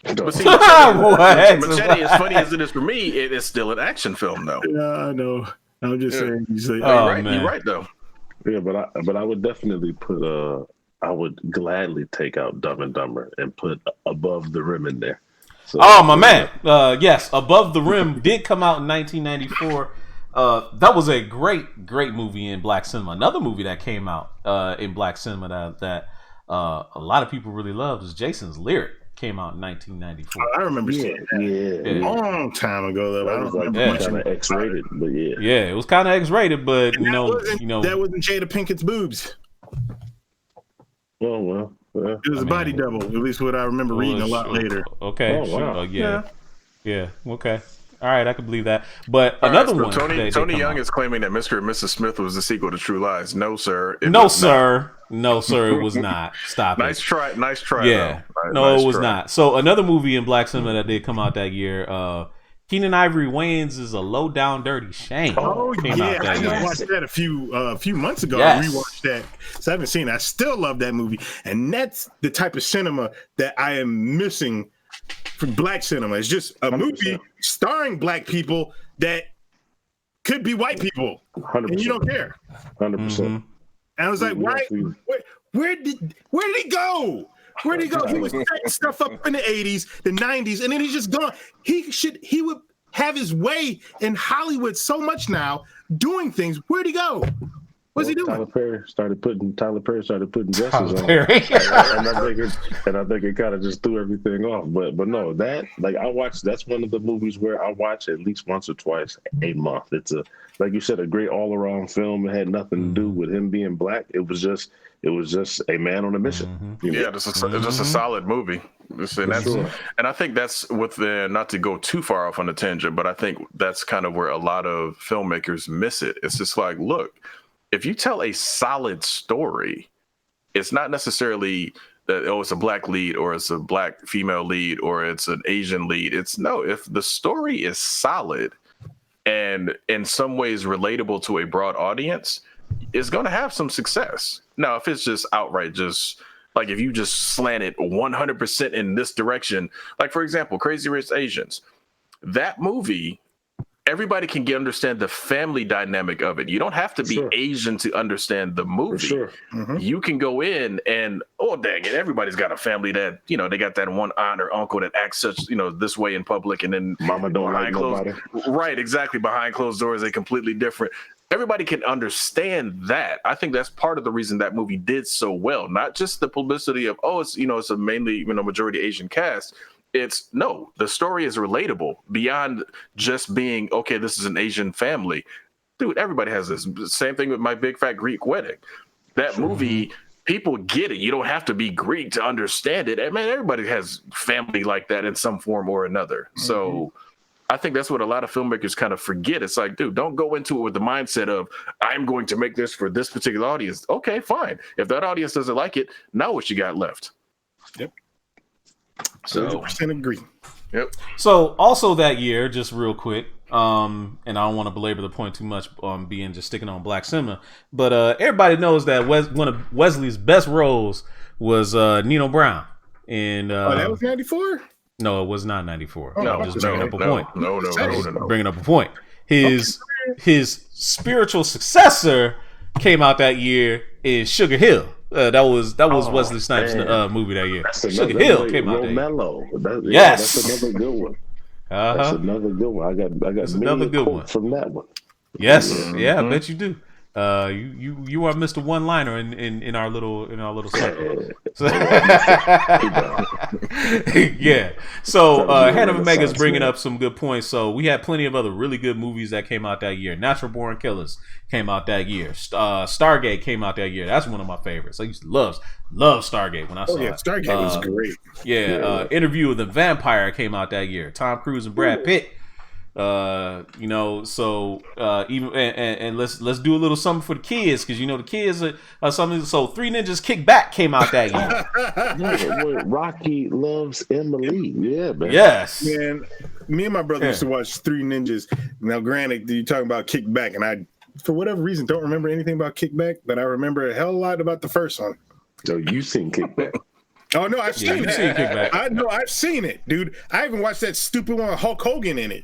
But see, Machete, as funny as it is for me, it is still an action film, though. Yeah, I know. I'm just saying. You're right, though. Yeah, but I would definitely put I would gladly take out Dumb and Dumber and put Above the Rim in there. So, my man. Yes, Above the Rim did come out in 1994. That was a great movie in black cinema. Another movie that came out in black cinema that a lot of people really loved is Jason's Lyric. Came out in 1994. I remember seeing that a long time ago. Though. That was like kind of X-rated, but yeah, it was kind of X-rated, but that wasn't Jada Pinkett's boobs. Well, it was a body double. At least what I remember reading a lot later. Okay. Oh, wow. Yeah. Okay. All right, I can believe that. But another one. Tony Young is claiming that Mr. and Mrs. Smith was the sequel to True Lies. No, sir. No, sir, it was not. Stop it. Nice try. Yeah. No, it was not. So another movie in black cinema that did come out that year. Keenan Ivory Wayans is a low down dirty shame. Oh yeah, I just watched that a few months ago. Yes. I rewatched that, so I haven't seen it. I still love that movie, and that's the type of cinema that I am missing from black cinema. It's just a 100%. Movie starring black people that could be white people, 100%. And you don't care. 100%. And I was like, why? Where did he go? Where'd he go? He was setting stuff up in the 80s, the 90s, and then he's just gone. He would have his way in Hollywood so much now, doing things. Where'd he go? What's he doing? Tyler Perry started putting dresses on. and I think it kind of just threw everything off. But no, that's one of the movies where I watch at least once or twice a month. It's like you said, a great all around film. It had nothing to do with him being black. It was just a man on a mission. Mm-hmm. Yeah, it's just a solid movie. And I think that's with the, not to go too far off on a tangent, but I think that's kind of where a lot of filmmakers miss it. It's just like, look, if you tell a solid story, it's not necessarily that, oh, it's a black lead or it's a black female lead or it's an Asian lead. It's no, if the story is solid and in some ways relatable to a broad audience, it's going to have some success. Now, if it's just outright, just like if you just slant it 100% in this direction, like for example, Crazy Rich Asians, that movie, everybody can understand the family dynamic of it. You don't have to be Asian to understand the movie. You can go in and, oh, dang it, everybody's got a family that, you know, they got that one aunt or uncle that acts such, you know, this way in public, and then mama don't like nobody. Right, exactly. Behind closed doors, they're completely different. Everybody can understand that. I think that's part of the reason that movie did so well. Not just the publicity of, oh, it's, you know, it's a mainly, you know, majority Asian cast. It's no, the story is relatable beyond just being, okay, this is an Asian family. Dude, everybody has this. Same thing with My Big Fat Greek Wedding. That movie, people get it. You don't have to be Greek to understand it. I mean, everybody has family like that in some form or another. So I think that's what a lot of filmmakers kind of forget. It's like, dude, don't go into it with the mindset of, I'm going to make this for this particular audience. Okay, fine. If that audience doesn't like it, now what you got left? Yep. So 100% agree. Yep. So also that year, just real quick, and I don't want to belabor the point too much on being just sticking on Black Cinema, but everybody knows that one of Wesley's best roles was Nino Brown. And that was 94? No, it was not 94. No, I'm just bringing up a point. No. Bringing up a point. His spiritual successor came out that year is Sugar Hill. That was Wesley Snipes' movie that year. Sugar Hill came out that year. That's another good one. That's another good one. I got another good one from that one. Yes, I bet you do. You are Mr. One Liner in our little circle. Yeah. So Hannah Omega's bringing up some good points. So we had plenty of other really good movies that came out that year. Natural Born Killers came out that year. Stargate came out that year. That's one of my favorites. I used to love Stargate when I saw it. Stargate was great. Interview with the Vampire came out that year. Tom Cruise and Brad Pitt. You know, so even and let's do a little something for the kids, because you know the kids are something. So Three Ninjas Kick Back came out that year. Rocky Loves Emily. Yeah, man. Yes, man. Me and my brother used to watch Three Ninjas. Now, granted, you're talking about Kick Back, and I, for whatever reason, don't remember anything about Kick Back, but I remember a hell of a lot about the first one. So you've seen Kick Back? Oh no, I've seen it. I know, I've seen it, dude. I even watched that stupid one with Hulk Hogan in it.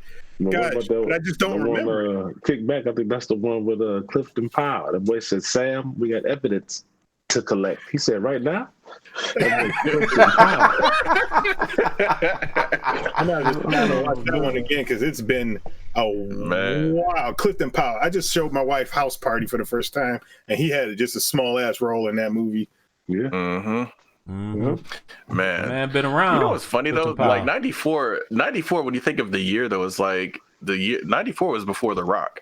Gosh, but I just don't remember. Kick Back, I think that's the one with Clifton Powell. The boy said, "Sam, we got evidence to collect." He said, "Right now." I'm not gonna watch that one again because it's been a while. Clifton Powell. I just showed my wife House Party for the first time, and he had just a small ass role in that movie. Yeah. Man, been around. You know what's funny though? Like 94, when you think of the year, though, it's like the year 94 was before The Rock.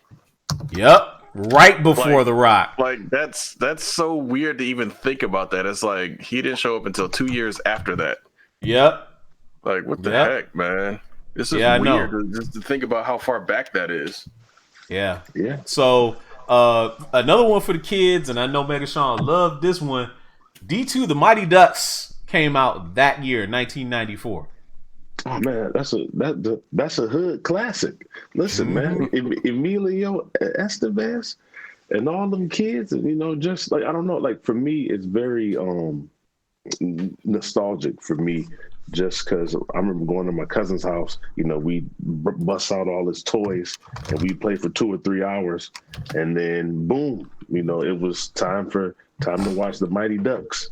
Yep, right before The Rock. Like that's so weird to even think about that. It's like he didn't show up until 2 years after that. Yep. Like what the heck, man? This is weird just to think about how far back that is. Yeah. So another one for the kids, and I know Mega Sean loved this one. D2 The Mighty Ducks came out that year, 1994. Oh man, that's a hood classic. Listen, man, Emilio Estevez and all them kids, and you know, just like I don't know, like for me, it's very nostalgic for me, just because I remember going to my cousin's house. You know, we bust out all his toys and we play for 2 or 3 hours, and then boom, you know, it was time to watch the Mighty Ducks.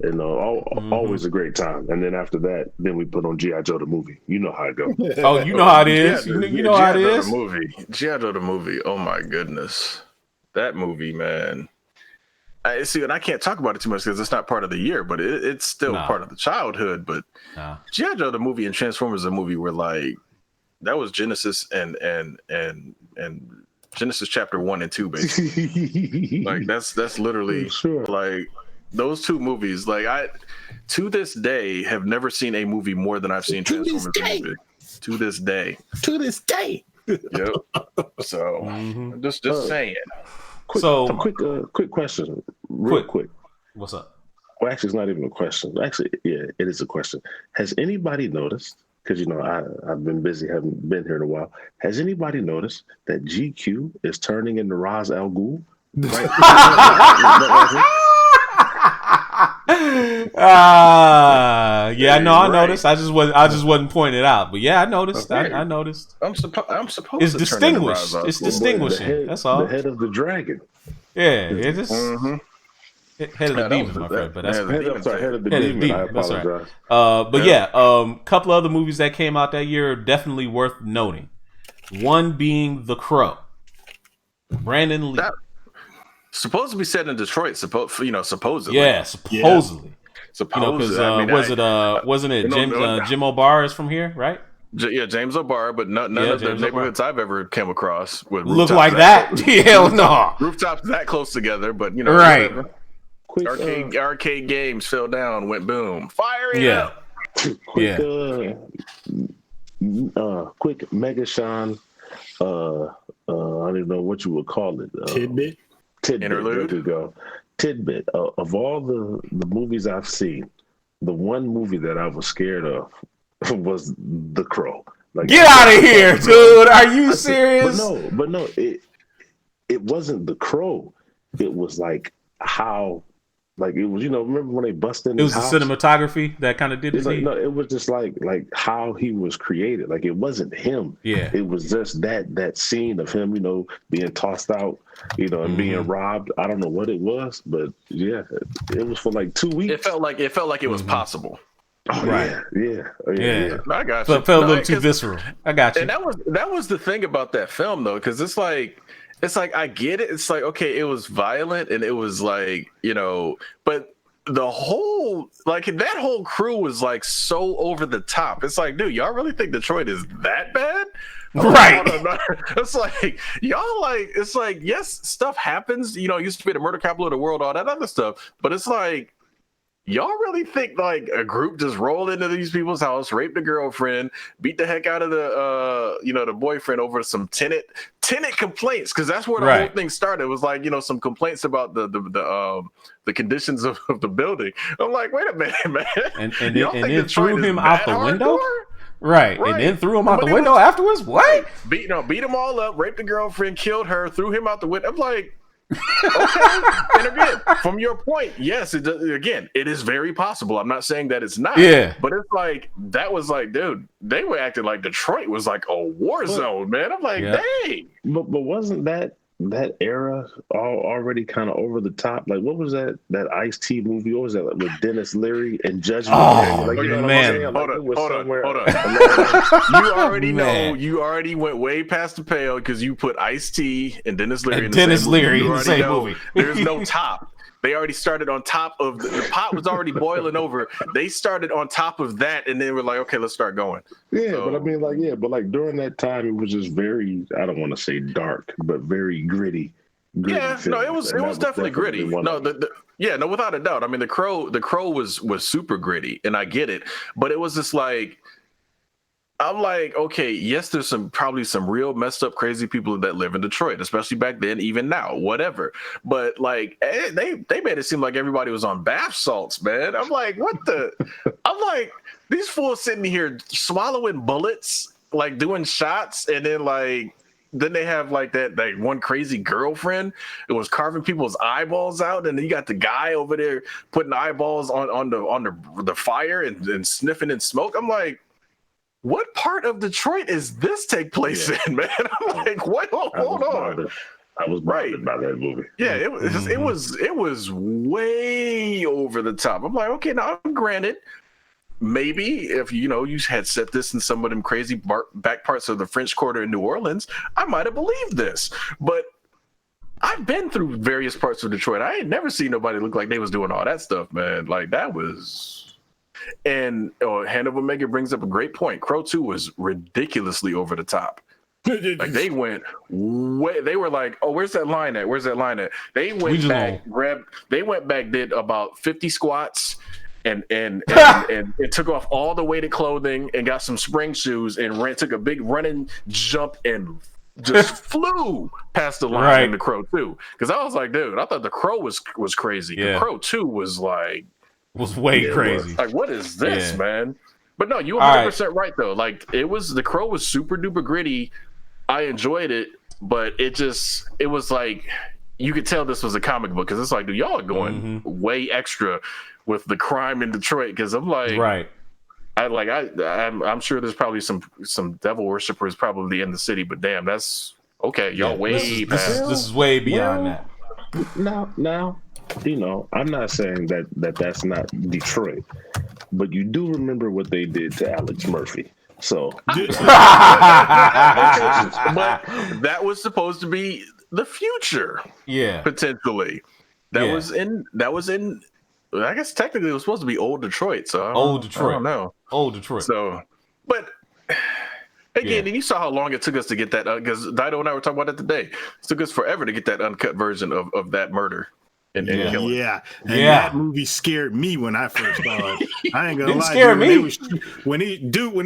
You know, always a great time. And then after that, then we put on G.I. Joe the movie. You know how it goes. Oh, you know how it is. You know how it is. G.I. Joe the movie. Oh my goodness, that movie, man. I see, and I can't talk about it too much because it's not part of the year, but it's still part of the childhood. But G.I. Joe the movie and Transformers the movie were like, that was Genesis and Genesis chapter 1 and 2, basically. Like that's literally like those two movies, like to this day have never seen a movie more than I've seen Transformers the movie. To this day. To this day. Yep. So just saying. Quick question, real quick. What's up? Well, actually, it's not even a question. Actually, yeah, it is a question. Has anybody noticed? Because I've been busy, haven't been here in a while. Has anybody noticed that GQ is turning into Ra's al Ghul? Right? Yeah, no, I noticed. I just wasn't pointing it out, but yeah, I noticed. Okay. I noticed. I'm supposed. It's to distinguished. Turn It's distinguishing. That's all. The head of the dragon. Yeah, it is. Head of the demon, my friend. But that's head of the demon. I apologize. But yeah, couple other movies that came out that year definitely worth noting. One being The Crow. Brandon Lee. That, supposed to be set in Detroit. Supposedly. Yeah, supposedly. Supposedly. Wasn't it Jim O'Barr is from here, right? Yeah, James O'Barr, but none of the neighborhoods I've ever come across would look like that. Hell no. Rooftops that close together, but right. Arcade games fell down, went boom. Fire it up. Quick Mega Sean. I don't even know what you would call it. Tidbit. Interlude. There you go. Tidbit. Of all the movies I've seen, the one movie that I was scared of was The Crow. Like, get out of here, dude! Are you serious? But no. It wasn't The Crow. It was like how. Like it was, remember when they busted in his house? The cinematography that kind of did it. No, it was just like how he was created. Like it wasn't him. Yeah. It was just that scene of him, being tossed out, and being robbed. I don't know what it was, but yeah, it was for like 2 weeks. It felt like it was possible. Oh, right. Yeah. I got you. But it felt a little too visceral. I got you. And that was the thing about that film though, because it's like I get it. It's like, okay, it was violent and it was like, but the whole that whole crew was like so over the top. It's like, dude, y'all really think Detroit is that bad? Right. It's like y'all it's like, yes, stuff happens. It used to be the murder capital of the world, all that other stuff. But it's like, y'all really think like a group just rolled into these people's house, raped a girlfriend, beat the heck out of the boyfriend over some tenant complaints, because that's where the whole thing started. It was like, some complaints about the conditions of the building. I'm like, wait a minute, man. And then threw him out the window? Right. And then threw him out the window afterwards? What? Beat them all up, raped the girlfriend, killed her, threw him out the window. I'm like, okay. And again, from your point, yes, it is very possible. I'm not saying that it's not. Yeah. But it's like, that was like, dude, they were acting like Detroit was like a war zone, man. I'm like, dang. But wasn't that era already kind of over the top? Like, what was that Ice-T movie? What was that, with Dennis Leary and Judgment? Man. Hold on. You already went way past the pale because you put Ice-T and Dennis Leary in the same movie. There's no top. They already started on top of the pot was already boiling over. They started on top of that, and they were like, okay, let's start going. Yeah, so, but I mean, but during that time, it was just very, I don't want to say dark, but very gritty. Yeah, film. No, it was definitely gritty. No, no, without a doubt. I mean, the Crow was super gritty, and I get it, but it was just like, I'm like, okay, yes, there's probably some real messed up, crazy people that live in Detroit, especially back then, even now, whatever. But like, they made it seem like everybody was on bath salts, man. I'm like, I'm like, these fools sitting here swallowing bullets, like doing shots, and then they have like that one crazy girlfriend. It was carving people's eyeballs out, and then you got the guy over there putting eyeballs on the fire and sniffing in smoke. I'm like, what part of Detroit is this take place in, man? I'm like, what? Hold on. I was bothered by that movie. Yeah, it was way over the top. I'm like, okay, now granted, maybe if you had set this in some of them crazy back parts of the French Quarter in New Orleans, I might have believed this. But I've been through various parts of Detroit. I ain't never seen nobody look like they was doing all that stuff, man. Like that was. And Hand of Omega brings up a great point. Crow 2 was ridiculously over the top. Like they went way. They were like, "Oh, where's that line at? Where's that line at?" They went back, They went back, did about 50 squats, and it took off all the weighted clothing and got some spring shoes and took a big running jump and just flew past the line in the Crow 2. Because I was like, dude, I thought the Crow was crazy. Yeah. The Crow 2 was like way crazy. Like, what is this, man? But no, you 100% right though. Like the Crow was super duper gritty. I enjoyed it, but it was like you could tell this was a comic book because it's like, dude, y'all are going way extra with the crime in Detroit. Because I'm like, I'm sure there's probably some devil worshippers probably in the city, but damn, that's okay. Y'all way past. This is way beyond that. Now, I'm not saying that's not Detroit, but you do remember what they did to Alex Murphy. So, but that was supposed to be the future. Yeah, potentially. That was in. I guess technically it was supposed to be old Detroit. So I don't know. Old Detroit. So, but again, and you saw how long it took us to get that. Because Dido and I were talking about it today. It took us forever to get that uncut version of that murder. And that movie scared me when I first saw it. I ain't gonna lie, scare me. When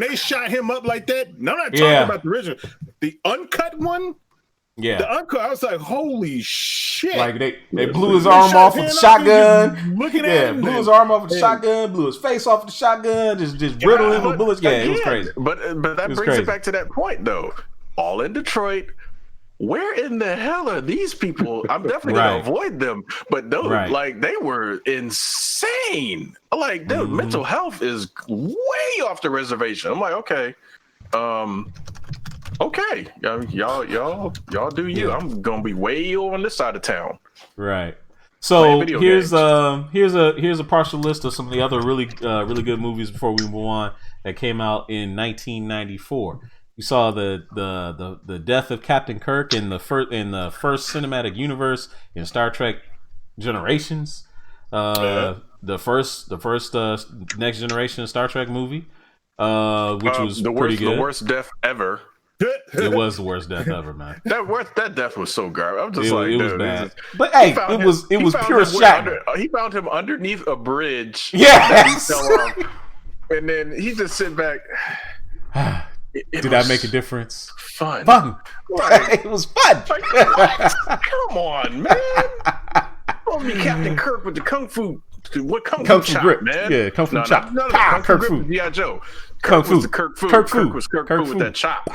they shot him up like that. I'm not talking about the original, the uncut one. Yeah, the uncut. I was like, holy shit! Like they blew his arm off with the shotgun. Looking at him, blew his arm off with the shotgun, blew his face off with the shotgun, just riddled him with bullets. Yeah, it was crazy. But that brings it back to that point though. All in Detroit. Where in the hell are these people? I'm definitely gonna avoid them. But those, like, they were insane. Like, dude, mental health is way off the reservation. I'm like, okay, y'all do you. I'm gonna be way over on this side of town. Right. So here's a partial list of some of the other really good movies before we move on that came out in 1994. You saw the death of Captain Kirk in the first cinematic universe in Star Trek Generations. The first Next Generation Star Trek movie, which was pretty good. The worst death ever. It was the worst death ever, man. That death was so garbage. I'm just it was bad. But hey, it was pure Shatner. He found him underneath a bridge. Yes. And then he just sit back. Did that make a difference? Fun. It was fun. Like, what? Come on, man. Only Captain Kirk with the kung fu. What kung fu chop, grip, man? Yeah, kung fu chop. No, kung fu grip was G.I. Joe. Kirk was the Kirk fu. Kirk was Kirk fu with that chop.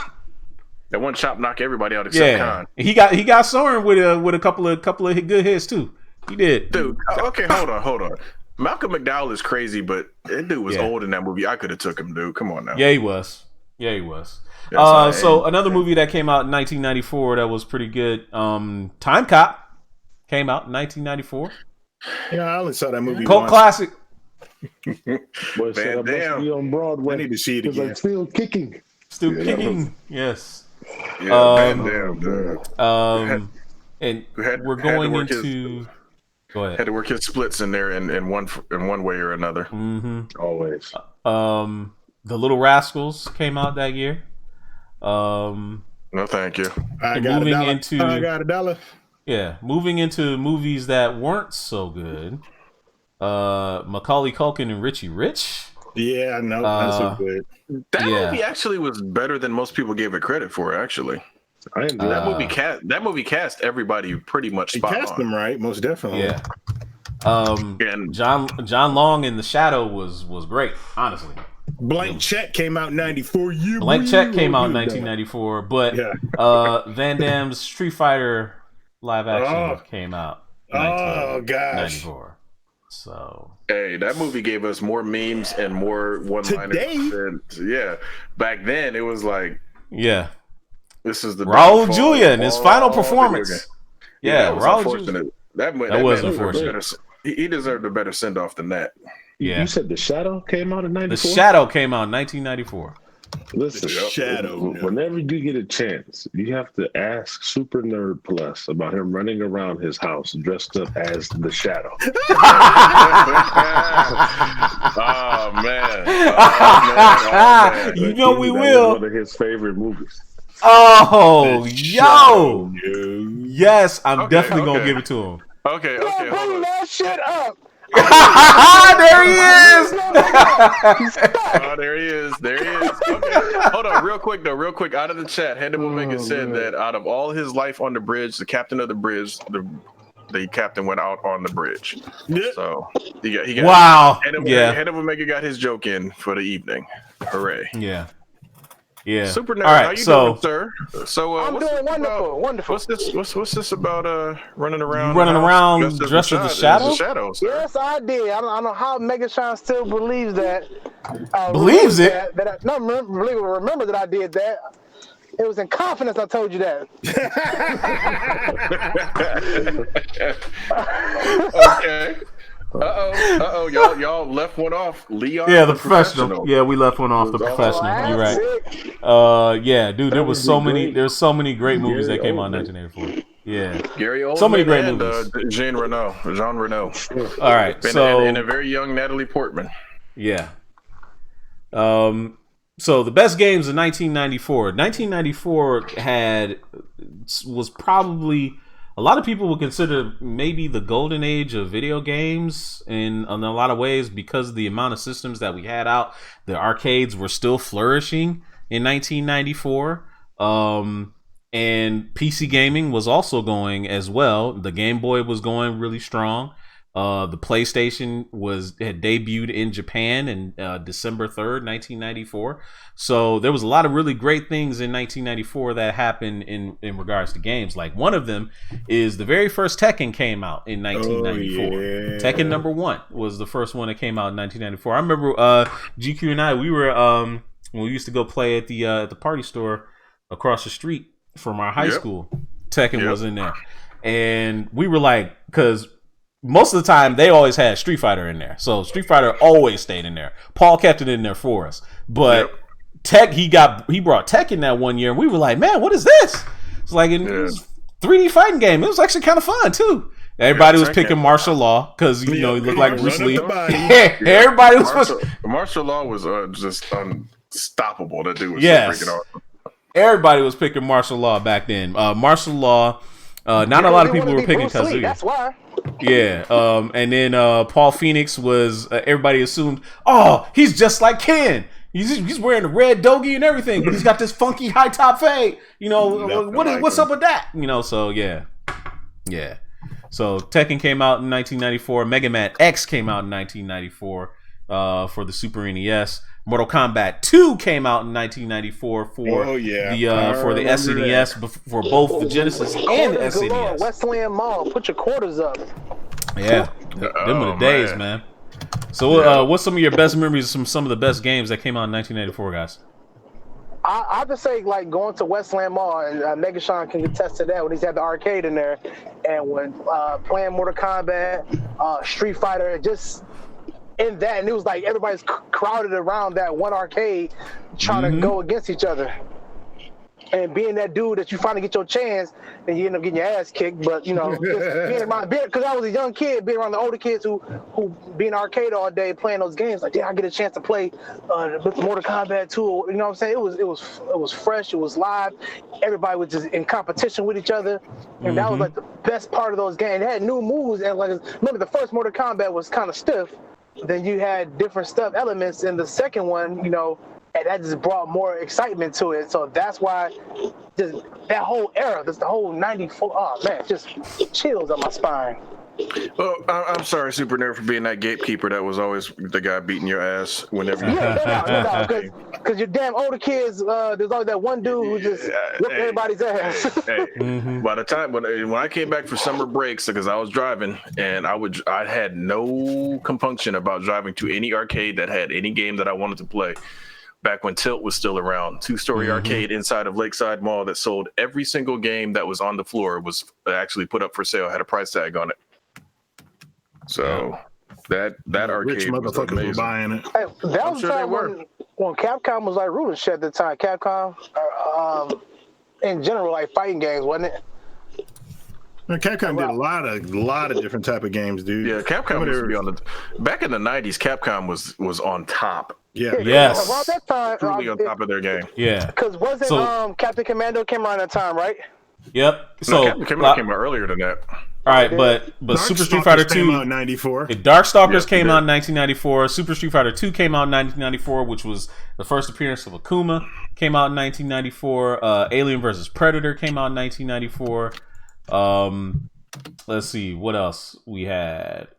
That one chop knocked everybody out except Khan. He got Soren with a couple of good hits too. He did, dude. Okay, hold on. Malcolm McDowell is crazy, but that dude was old in that movie. I could have took him, dude. Come on now. Yeah, he was. So another movie that came out in 1994 that was pretty good. Time Cop came out in 1994. Yeah, I only saw that movie. Cult classic. Van Damme on Broadway. I need to see it again. Still kicking. Yes. Yeah, Van Damme. And we're going into. Go ahead. Had to work his splits in there in one way or another. Mm-hmm. Always. The Little Rascals came out that year. No, thank you. I got $1. Yeah, moving into movies that weren't so good. Macaulay Culkin and Richie Rich. Yeah, no, that's so good. That movie actually was better than most people gave it credit for. Actually, that movie cast everybody pretty much spot on. Cast them right, most definitely. Yeah. And John Long in The Shadow was great, honestly. Blank Check came out in 94. Blank Check came out in 1994, but Van Damme's Street Fighter live action came out in 1994. So hey, that movie gave us more memes and more one-liners. Back then it was like, this is the Raul Julia in his final performance. Yeah, Raul Julia. That was unfortunate. He deserved a better send-off than that. Yeah. You said The Shadow came out in 94? The Shadow came out in 1994. Listen, Shadow. Whenever you get a chance, you have to ask Super Nerd Plus about him running around his house dressed up as The Shadow. Oh man. You know we will. One of his favorite movies. Oh, yo. Yes, I'm definitely going to give it to him. Okay. Bring that shit up. There he is. Oh, there he is. Okay. Hold on, real quick. Out of the chat, Hannibal Omega said that out of all his life on the bridge, the captain of the bridge, the captain went out on the bridge. Yeah. So he got wow. Hannibal Omega got his joke in for the evening. Hooray. Yeah. Super nerd. All right, how you doing, sir? So I'm doing wonderful. What's this about? Running around dressed as the Shadows? Yes, I did. I don't know how Megatron still believes that. Believes it? Remember that I did that. It was in confidence I told you that. Okay. Y'all left one off. Leon. Yeah, the professional. Yeah, we left one off. The professional. You're right. Yeah, dude, there was so many. There's so many great movies that came out in 1984. Yeah, Gary Oldman, so many great movies. Jean Reno. All right, and a very young Natalie Portman. Yeah. So the best games of 1994. 1994 was probably, a lot of people would consider maybe the golden age of video games in a lot of ways, because of the amount of systems that we had out. The arcades were still flourishing in 1994. And PC gaming was also going as well. The Game Boy was going really strong. The PlayStation had debuted in Japan in December 3rd, 1994. So there was a lot of really great things in 1994 that happened in regards to games. Like, one of them is the very first Tekken came out in 1994. Oh, yeah. Tekken number 1 was the first one that came out in 1994. I remember GQ and I, we were when we used to go play at the party store across the street from our high school. Tekken was in there, and we were like, because most of the time they always had Street Fighter in there, so Street Fighter always stayed in there. Paul kept it in there for us, but he brought Tekken that one year, and we were like, man, what is this? It's like it was 3D fighting game. It was actually kind of fun too. Everybody was picking martial law because he looked like Bruce Lee. Everybody was martial law was just unstoppable. That dude was so freaking awesome. Everybody was picking martial law back then. Martial law. Not a lot of people were picking Kazuya. That's why. Yeah. And then Paul Phoenix was. Everybody assumed, oh, he's just like Ken. He's wearing a red dogie and everything, but he's got this funky high top fade. What's up with that? So yeah. So Tekken came out in 1994. Mega Man X came out in 1994 for the Super NES. Mortal Kombat 2 came out in 1994 for the SNES, for both the Genesis and the SNES. Westland Mall, put your quarters up. Yeah, them were the days, man. So, what's some of your best memories from some of the best games that came out in 1994, guys? I have to say, like, going to Westland Mall, and Megatron can attest to that, when he's had the arcade in there, and when playing Mortal Kombat, Street Fighter, just in that, and it was like everybody's crowded around that one arcade trying to go against each other. And being that dude that you finally get your chance, and you end up getting your ass kicked. But just being around, because I was a young kid, being around the older kids who be in the arcade all day playing those games, like, I get a chance to play Mortal Kombat 2. You know what I'm saying? It was fresh. It was live. Everybody was just in competition with each other, and that was like the best part of those games. It had new moves, and like, remember the first Mortal Kombat was kind of stiff. Then you had different stuff elements in the second one, and that just brought more excitement to it. So that's why that whole era, the whole 94, oh man, just chills on my spine. Well, I'm sorry, Super Nerd, for being that gatekeeper that was always the guy beating your ass whenever you... Yeah, because your damn older kids, there's always that one dude who just whipped everybody's ass. By the time, when I came back for summer breaks, because I was driving, and I had no compunction about driving to any arcade that had any game that I wanted to play. Back when Tilt was still around, 2-story arcade inside of Lakeside Mall that sold every single game that was on the floor, was actually put up for sale, had a price tag on it. So that arcade, rich motherfuckers were buying it. Hey, that was the time when Capcom was like ruling shit at the time. Capcom, in general, like fighting games, wasn't it? Capcom did a lot of different type of games, dude. Yeah, Capcom used to be on the back in the '90s. Capcom was on top. Yeah. Yes. Around that time, Truly on top of their game. Yeah. Because wasn't Captain Commando came around that time, right? Yep. No, So Captain Commando came out earlier than that. all right, but Super Street Fighter 2 came out in '94. Darkstalkers came out in 1994. Super Street Fighter 2 came out in 1994, which was the first appearance of Akuma. Came out in 1994. Alien vs Predator came out in 1994. Let's see what else we had.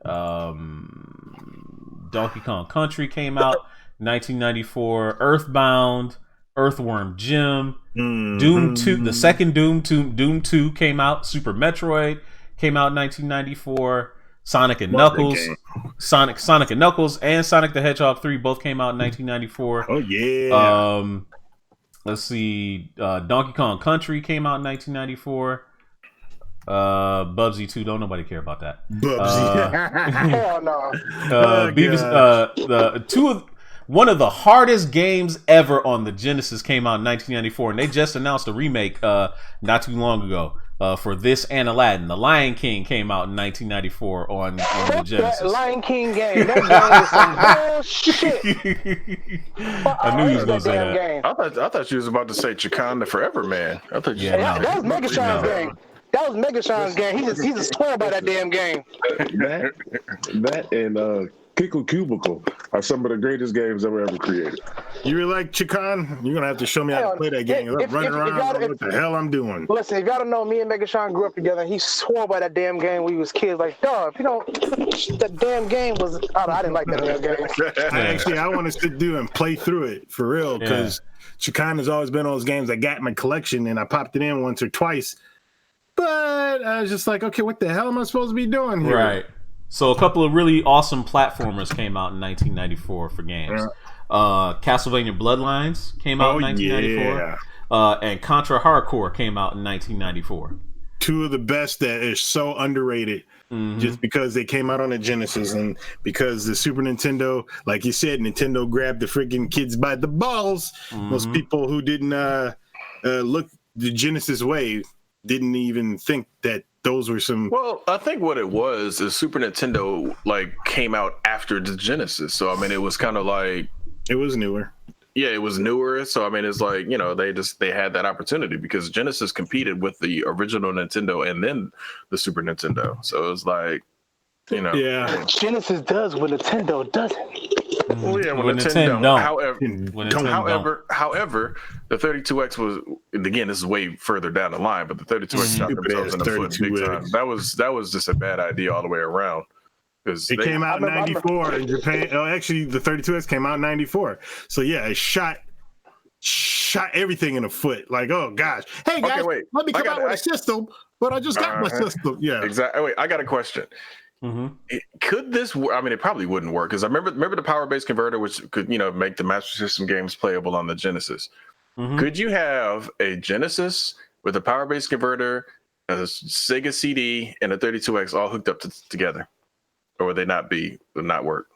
Donkey Kong Country came out 1994. Earthbound, Earthworm Jim, Doom 2, the second Doom 2 came out. Super Metroid came out in 1994. Sonic and Knuckles, Sonic and Knuckles, and Sonic the Hedgehog 3 both came out in 1994. Oh yeah. Let's see, Donkey Kong Country came out in 1994. Bubsy 2, don't nobody care about that. Bubsy. Hell no. Beavis, one of the hardest games ever on the Genesis came out in 1994, and they just announced a remake not too long ago for this and Aladdin. The Lion King came out in 1994 on the Genesis. That Lion King game, that game is some bullshit. I knew he was going to say that. I thought you was about to say Chicane the Forever Man. I thought you. That was Megatron's game. That was Megatron's game. He's a swear by that damn game. That and Pickle Cubicle are some of the greatest games ever created. You really like Chicane? You're gonna have to show me how to play that game. I'm running around, I don't know what the hell I'm doing. Listen, if y'all don't know, me and Megatron grew up together. He swore by that damn game when we was kids. Like, dog, if you don't, that damn game was. I didn't like that damn game. I want to sit down and play through it for real because Chicane has always been one of those games I got in my collection and I popped it in once or twice. But I was just like, okay, what the hell am I supposed to be doing here? Right. So a couple of really awesome platformers came out in 1994 for games. Castlevania Bloodlines came out in 1994. And Contra Hardcore came out in 1994. Two of the best that is so underrated just because they came out on a Genesis and because the Super Nintendo, like you said, Nintendo grabbed the freaking kids by the balls. Most people who didn't look the Genesis way didn't even think that those were some. Well, I think what it was is Super Nintendo came out after the Genesis, so I mean it was kind of like it was newer. Yeah, it was newer. So I mean it's like they had that opportunity because Genesis competed with the original Nintendo and then the Super Nintendo. So it was like Genesis does what Nintendo doesn't. Well, yeah, when Nintendo. However, the 32X was again. This is way further down the line, but the 32X shot themselves in the foot big time. That was just a bad idea all the way around. Because it came out in '94 in Japan. Oh, actually, the 32X came out in '94. So yeah, it shot everything in the foot. Like, oh gosh, hey guys, let me come out with a system, but I just got my system. Yeah, exactly. Wait, I got a question. Could this? I mean, it probably wouldn't work because I remember the power base converter, which could make the Master System games playable on the Genesis. Could you have a Genesis with a power base converter, a Sega CD, and a 32X all hooked up together, or would they not work?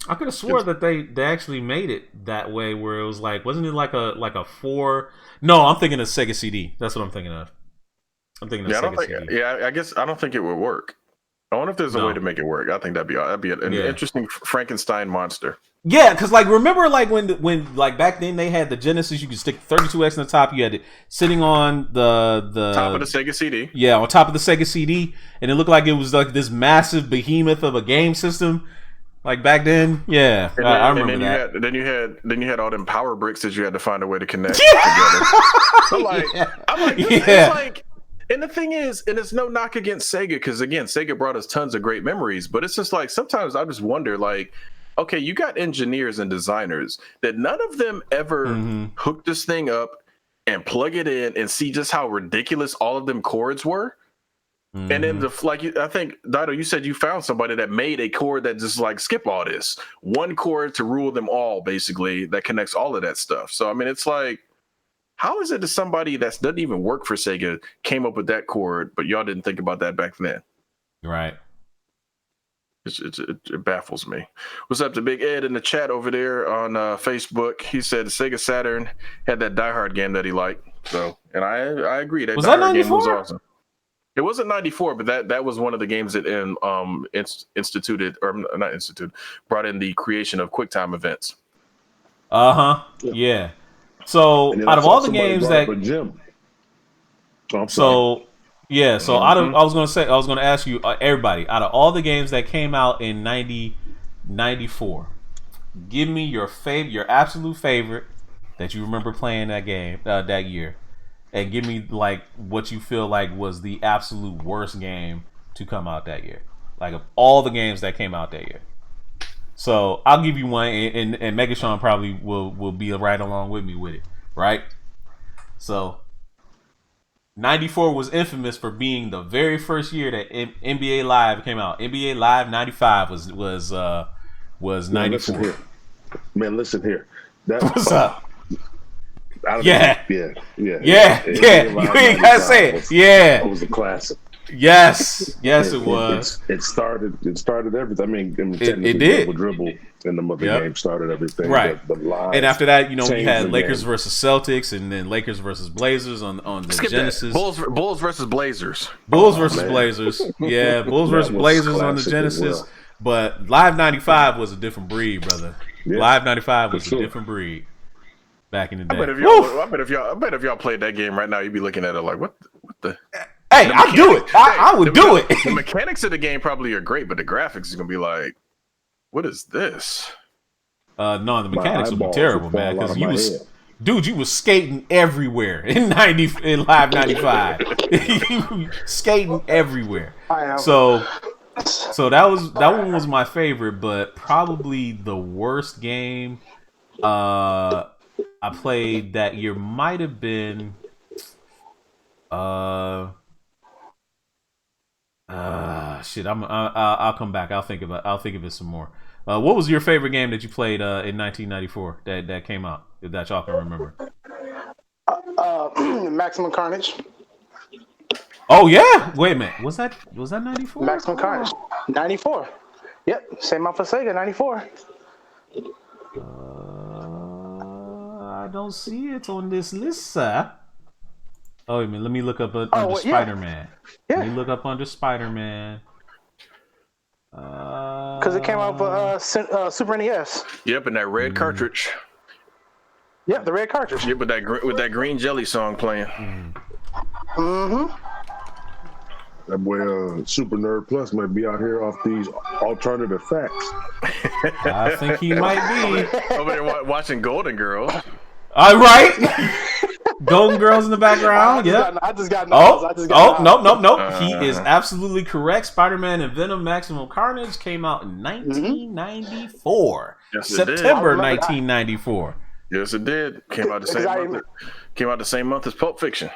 I could have swore that they actually made it that way, where it was wasn't it like a 4? No, I'm thinking of Sega CD. That's what I'm thinking of. I'm thinking of Sega CD. I guess I don't think it would work. I wonder if there's a way to make it work. I think that'd be an interesting Frankenstein monster. Yeah, because remember when back then they had the Genesis, you could stick 32X on the top. You had it sitting on the top of the Sega CD. Yeah, on top of the Sega CD, and it looked like it was this massive behemoth of a game system. Back then, yeah, I remember that. Then you had all them power bricks that you had to find a way to connect together. So it's and the thing is, and it's no knock against Sega, because again, Sega brought us tons of great memories, but it's just sometimes I just wonder, okay, you got engineers and designers that none of them ever hook this thing up and plug it in and see just how ridiculous all of them chords were. And then I think Dido, you said you found somebody that made a chord that just skip all this, one chord to rule them all, basically, that connects all of that stuff. So I mean, it's how is it that somebody that doesn't even work for Sega came up with that chord, but y'all didn't think about that back then? Right. It baffles me. What's up to Big Ed in the chat over there on Facebook? He said Sega Saturn had that Die Hard game that he liked. So, and I agree. That was Die that Hard 94? game was awesome. It wasn't 94, but that was one of the games that brought in the creation of QuickTime events. Yeah. So out of all the games that I was gonna ask you, everybody, out of all the games that came out in 94, give me your absolute favorite that you remember playing that game that year, and give me like what you feel like was the absolute worst game to come out that year, like of all the games that came out that year. So I'll give you one, and Megashawn probably will be right along with me with it, right? So 94 was infamous for being the very first year that NBA Live came out. NBA Live 95 was 94. Listen here. What's up? Yeah. You ain't gotta say it. Yeah. It was a classic. Yes, it was. It started everything. I mean, it did. Dribble in the mother game started everything. Right. And after that, we had Lakers versus Celtics, and then Lakers versus Blazers on the Genesis. Bulls versus Blazers. Blazers. Yeah, Bulls versus Blazers on the Genesis. Well. But Live 95 was a different breed, brother. Yeah, Live 95 was a different breed back in the day. I bet if y'all played that game right now, you'd be looking at it like, what the. Hey, I'd do it. I would do it. The mechanics of the game probably are great, but the graphics is gonna be like, what is this? No, the mechanics would be terrible, man. Because you was skating everywhere in Live 95. Skating everywhere. So that one was my favorite, but probably the worst game I played that year might have been I'll come back. I'll think of it some more. What was your favorite game that you played in 1994 that came out that y'all can remember? Maximum Carnage. Oh yeah. Wait a minute. Was that 94? Maximum Carnage. 94. Yep. Same month for Sega. 94. I don't see it on this list, sir. Oh, wait a minute. Let me look up under Spider-Man. Yeah. Let me look up under Spider-Man. Because it came out for Super NES. Yep, and that red cartridge. Yep, the red cartridge. Yep, with that Green Jelly song playing. Mm-hmm. That boy, Super Nerd Plus might be out here off these alternative facts. I think he might be over there watching Golden Girls. All right. Golden Girls in the background. I just got no. He is absolutely correct. Spider-Man and Venom Maximum Carnage came out in 1994. Yes, September 1994. Yes, it did. Came out the same month as Pulp Fiction.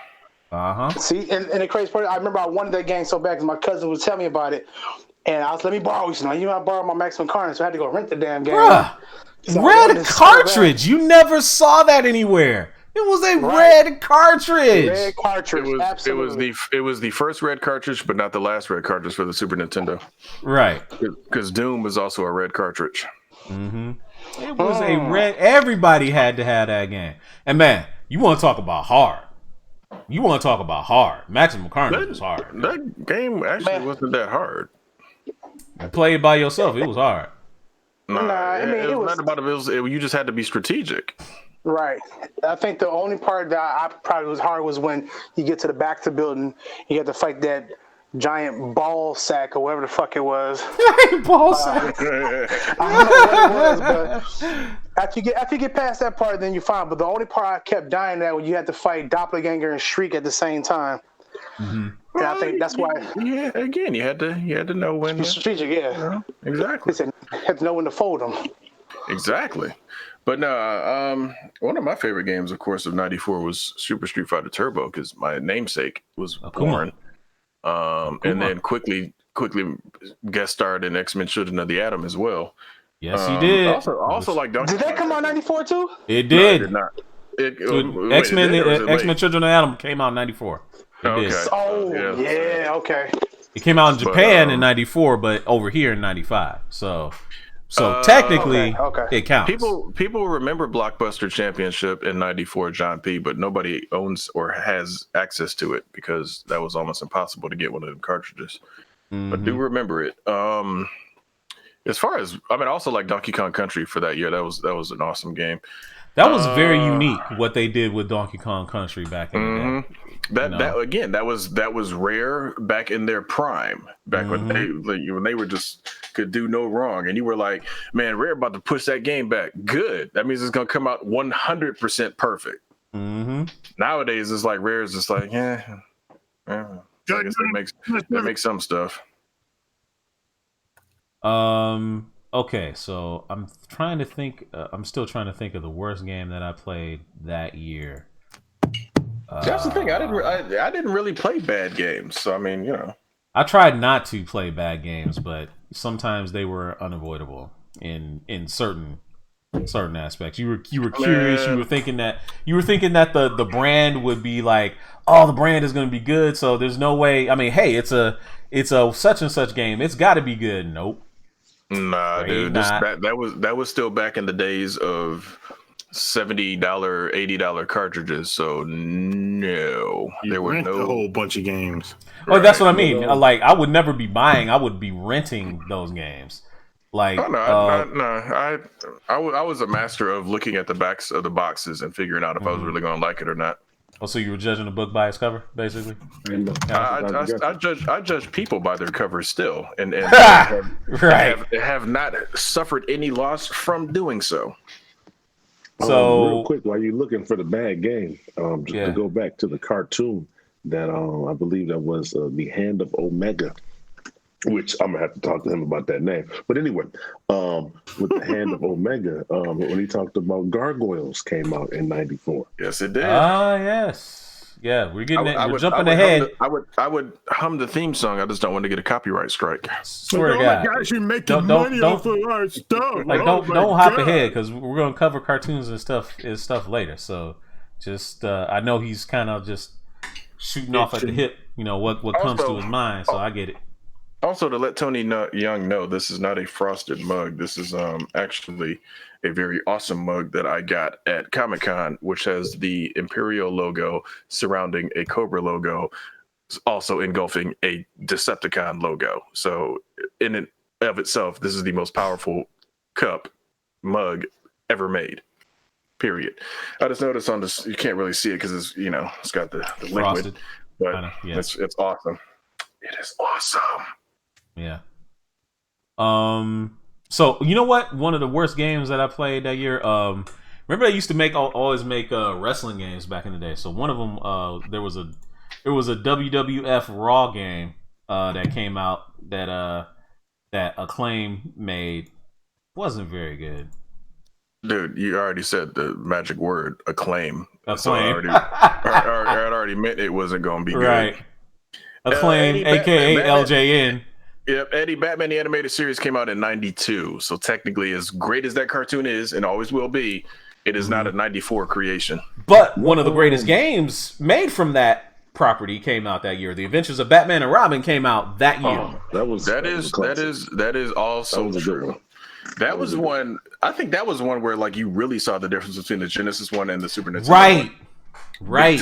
See, and the crazy part, I remember I wanted that game so bad because my cousin was telling me about it, and I was let me borrow. He said, "No, I borrowed my Maximum Carnage, so I had to go rent the damn game." Bruh, red cartridge. You never saw that anywhere. It was a red cartridge. Red cartridge. It was the first red cartridge, but not the last red cartridge for the Super Nintendo. Right. Because Doom was also a red cartridge. Mm-hmm. It was a red. Everybody had to have that game. And man, you want to talk about hard? Maximum Carnage was hard. That game actually wasn't that hard. You play it by yourself. It was hard. It was not about it. You just had to be strategic. Right. I think the only part that I probably was hard was when you get to the back of the building, you have to fight that giant ball sack or whatever the fuck it was. Ball sack. I don't know what it was, but after you get past that part, then you're fine. But the only part I kept dying at when you had to fight Doppelganger and Shriek at the same time. Mm-hmm. And I think that's why. Yeah, again, you had to know when. To, strategic, yeah. Exactly. You had to know when to fold them. Exactly. But no, one of my favorite games, of course, of '94 was Super Street Fighter Turbo because my namesake was born. And then quickly guest starred in X-Men: Children of the Atom as well. Yes, he did. Also like Donkey. Did that come out '94 too? It did. No, it did not. X-Men Children of the Atom came out in '94. Okay. Okay. It came out in Japan in '94, but over here in '95. So So technically, it counts. People remember Blockbuster Championship in '94, John P., but nobody owns or has access to it because that was almost impossible to get one of them cartridges. But do remember it. As far as also like Donkey Kong Country for that year, that was an awesome game. That was very unique what they did with Donkey Kong Country back in the day. That was rare back in their prime, back when they were just could do no wrong, and you were like, man, Rare about to push that game back. Good, that means it's gonna come out 100% perfect. Nowadays, it's like Rare is just like, I guess that makes some stuff. Okay, so I'm trying to think. I'm still trying to think of the worst game that I played that year. That's the thing. I didn't really play bad games. So I mean, I tried not to play bad games, but sometimes they were unavoidable in certain aspects. You were curious. You were thinking that the brand would be like, oh, the brand is going to be good. So there's no way. I mean, hey, it's a such and such game. It's got to be good. Nope. Nah, dude. That was still back in the days of $70, $80 cartridges. So no, there were a whole bunch of games. Oh, right. That's what I mean. Like, I would never be buying. I would be renting those games. Like, I was a master of looking at the backs of the boxes and figuring out if I was really going to like it or not. Oh, so you were judging a book by its cover, basically? I judge people by their covers still, and have not suffered any loss from doing so. So, real quick, while you're looking for the bad game, to go back to the cartoon that I believe that was The Hand of Omega, which I'm gonna have to talk to him about that name. But anyway, with The Hand of Omega, when he talked about Gargoyles came out in '94. Yes, it did. Yes. Yeah, we're getting we're jumping ahead. I would hum the theme song. I just don't want to get a copyright strike. Swear to God. Gosh, you're making money off of our stuff. Like, don't hop ahead, because we're gonna cover cartoons and stuff later. So just I know he's kind of just shooting off at the hip. What comes to his mind. So I get it. Also, to let Tony Young know, this is not a frosted mug. This is actually a very awesome mug that I got at Comic-Con, which has the Imperial logo surrounding a Cobra logo, also engulfing a Decepticon logo. So in and of itself, this is the most powerful mug ever made. Period. I just noticed on this, you can't really see it because it's, it's got the liquid, but it's awesome. It is awesome. Yeah. So you know what? One of the worst games that I played that year. Remember they used to always make wrestling games back in the day. So one of them, there was a WWF Raw game that came out that Acclaim made. Wasn't very good. Dude, you already said the magic word, Acclaim. So I already meant it wasn't going to be good. Right. Acclaim, aka LJN. Yep, Eddie, Batman the Animated Series came out in '92, so technically, as great as that cartoon is and always will be, it is not a '94 creation. But one of the greatest games made from that property came out that year. The Adventures of Batman and Robin came out that year. That is also true. That was one. I think that was one where like you really saw the difference between the Genesis one and the Super Nintendo. Right.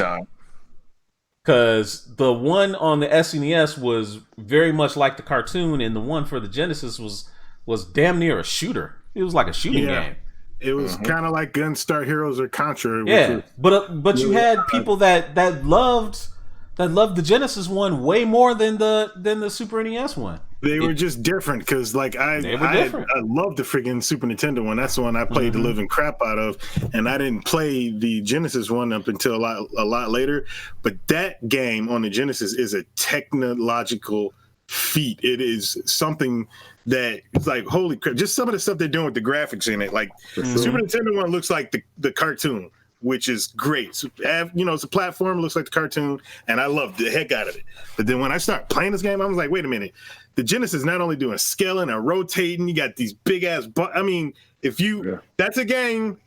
Because the one on the SNES was very much like the cartoon, and the one for the Genesis was damn near a shooter. It was like a shooting game. It was kind of like Gunstar Heroes or Contra. Yeah, but you had people that loved the Genesis one way more than the Super NES one. They were just different because, like, I love the freaking Super Nintendo one. That's the one I played the living crap out of, and I didn't play the Genesis one up until a lot later. But that game on the Genesis is a technological feat. It is something that it's like, holy crap! Just some of the stuff they're doing with the graphics in it. Like the Super Nintendo one looks like the cartoon, which is great. So, it's a platform, looks like the cartoon, and I love the heck out of it. But then when I start playing this game, I was like, wait a minute. The Genesis is not only doing scaling and rotating, you got these big ass. That's a game.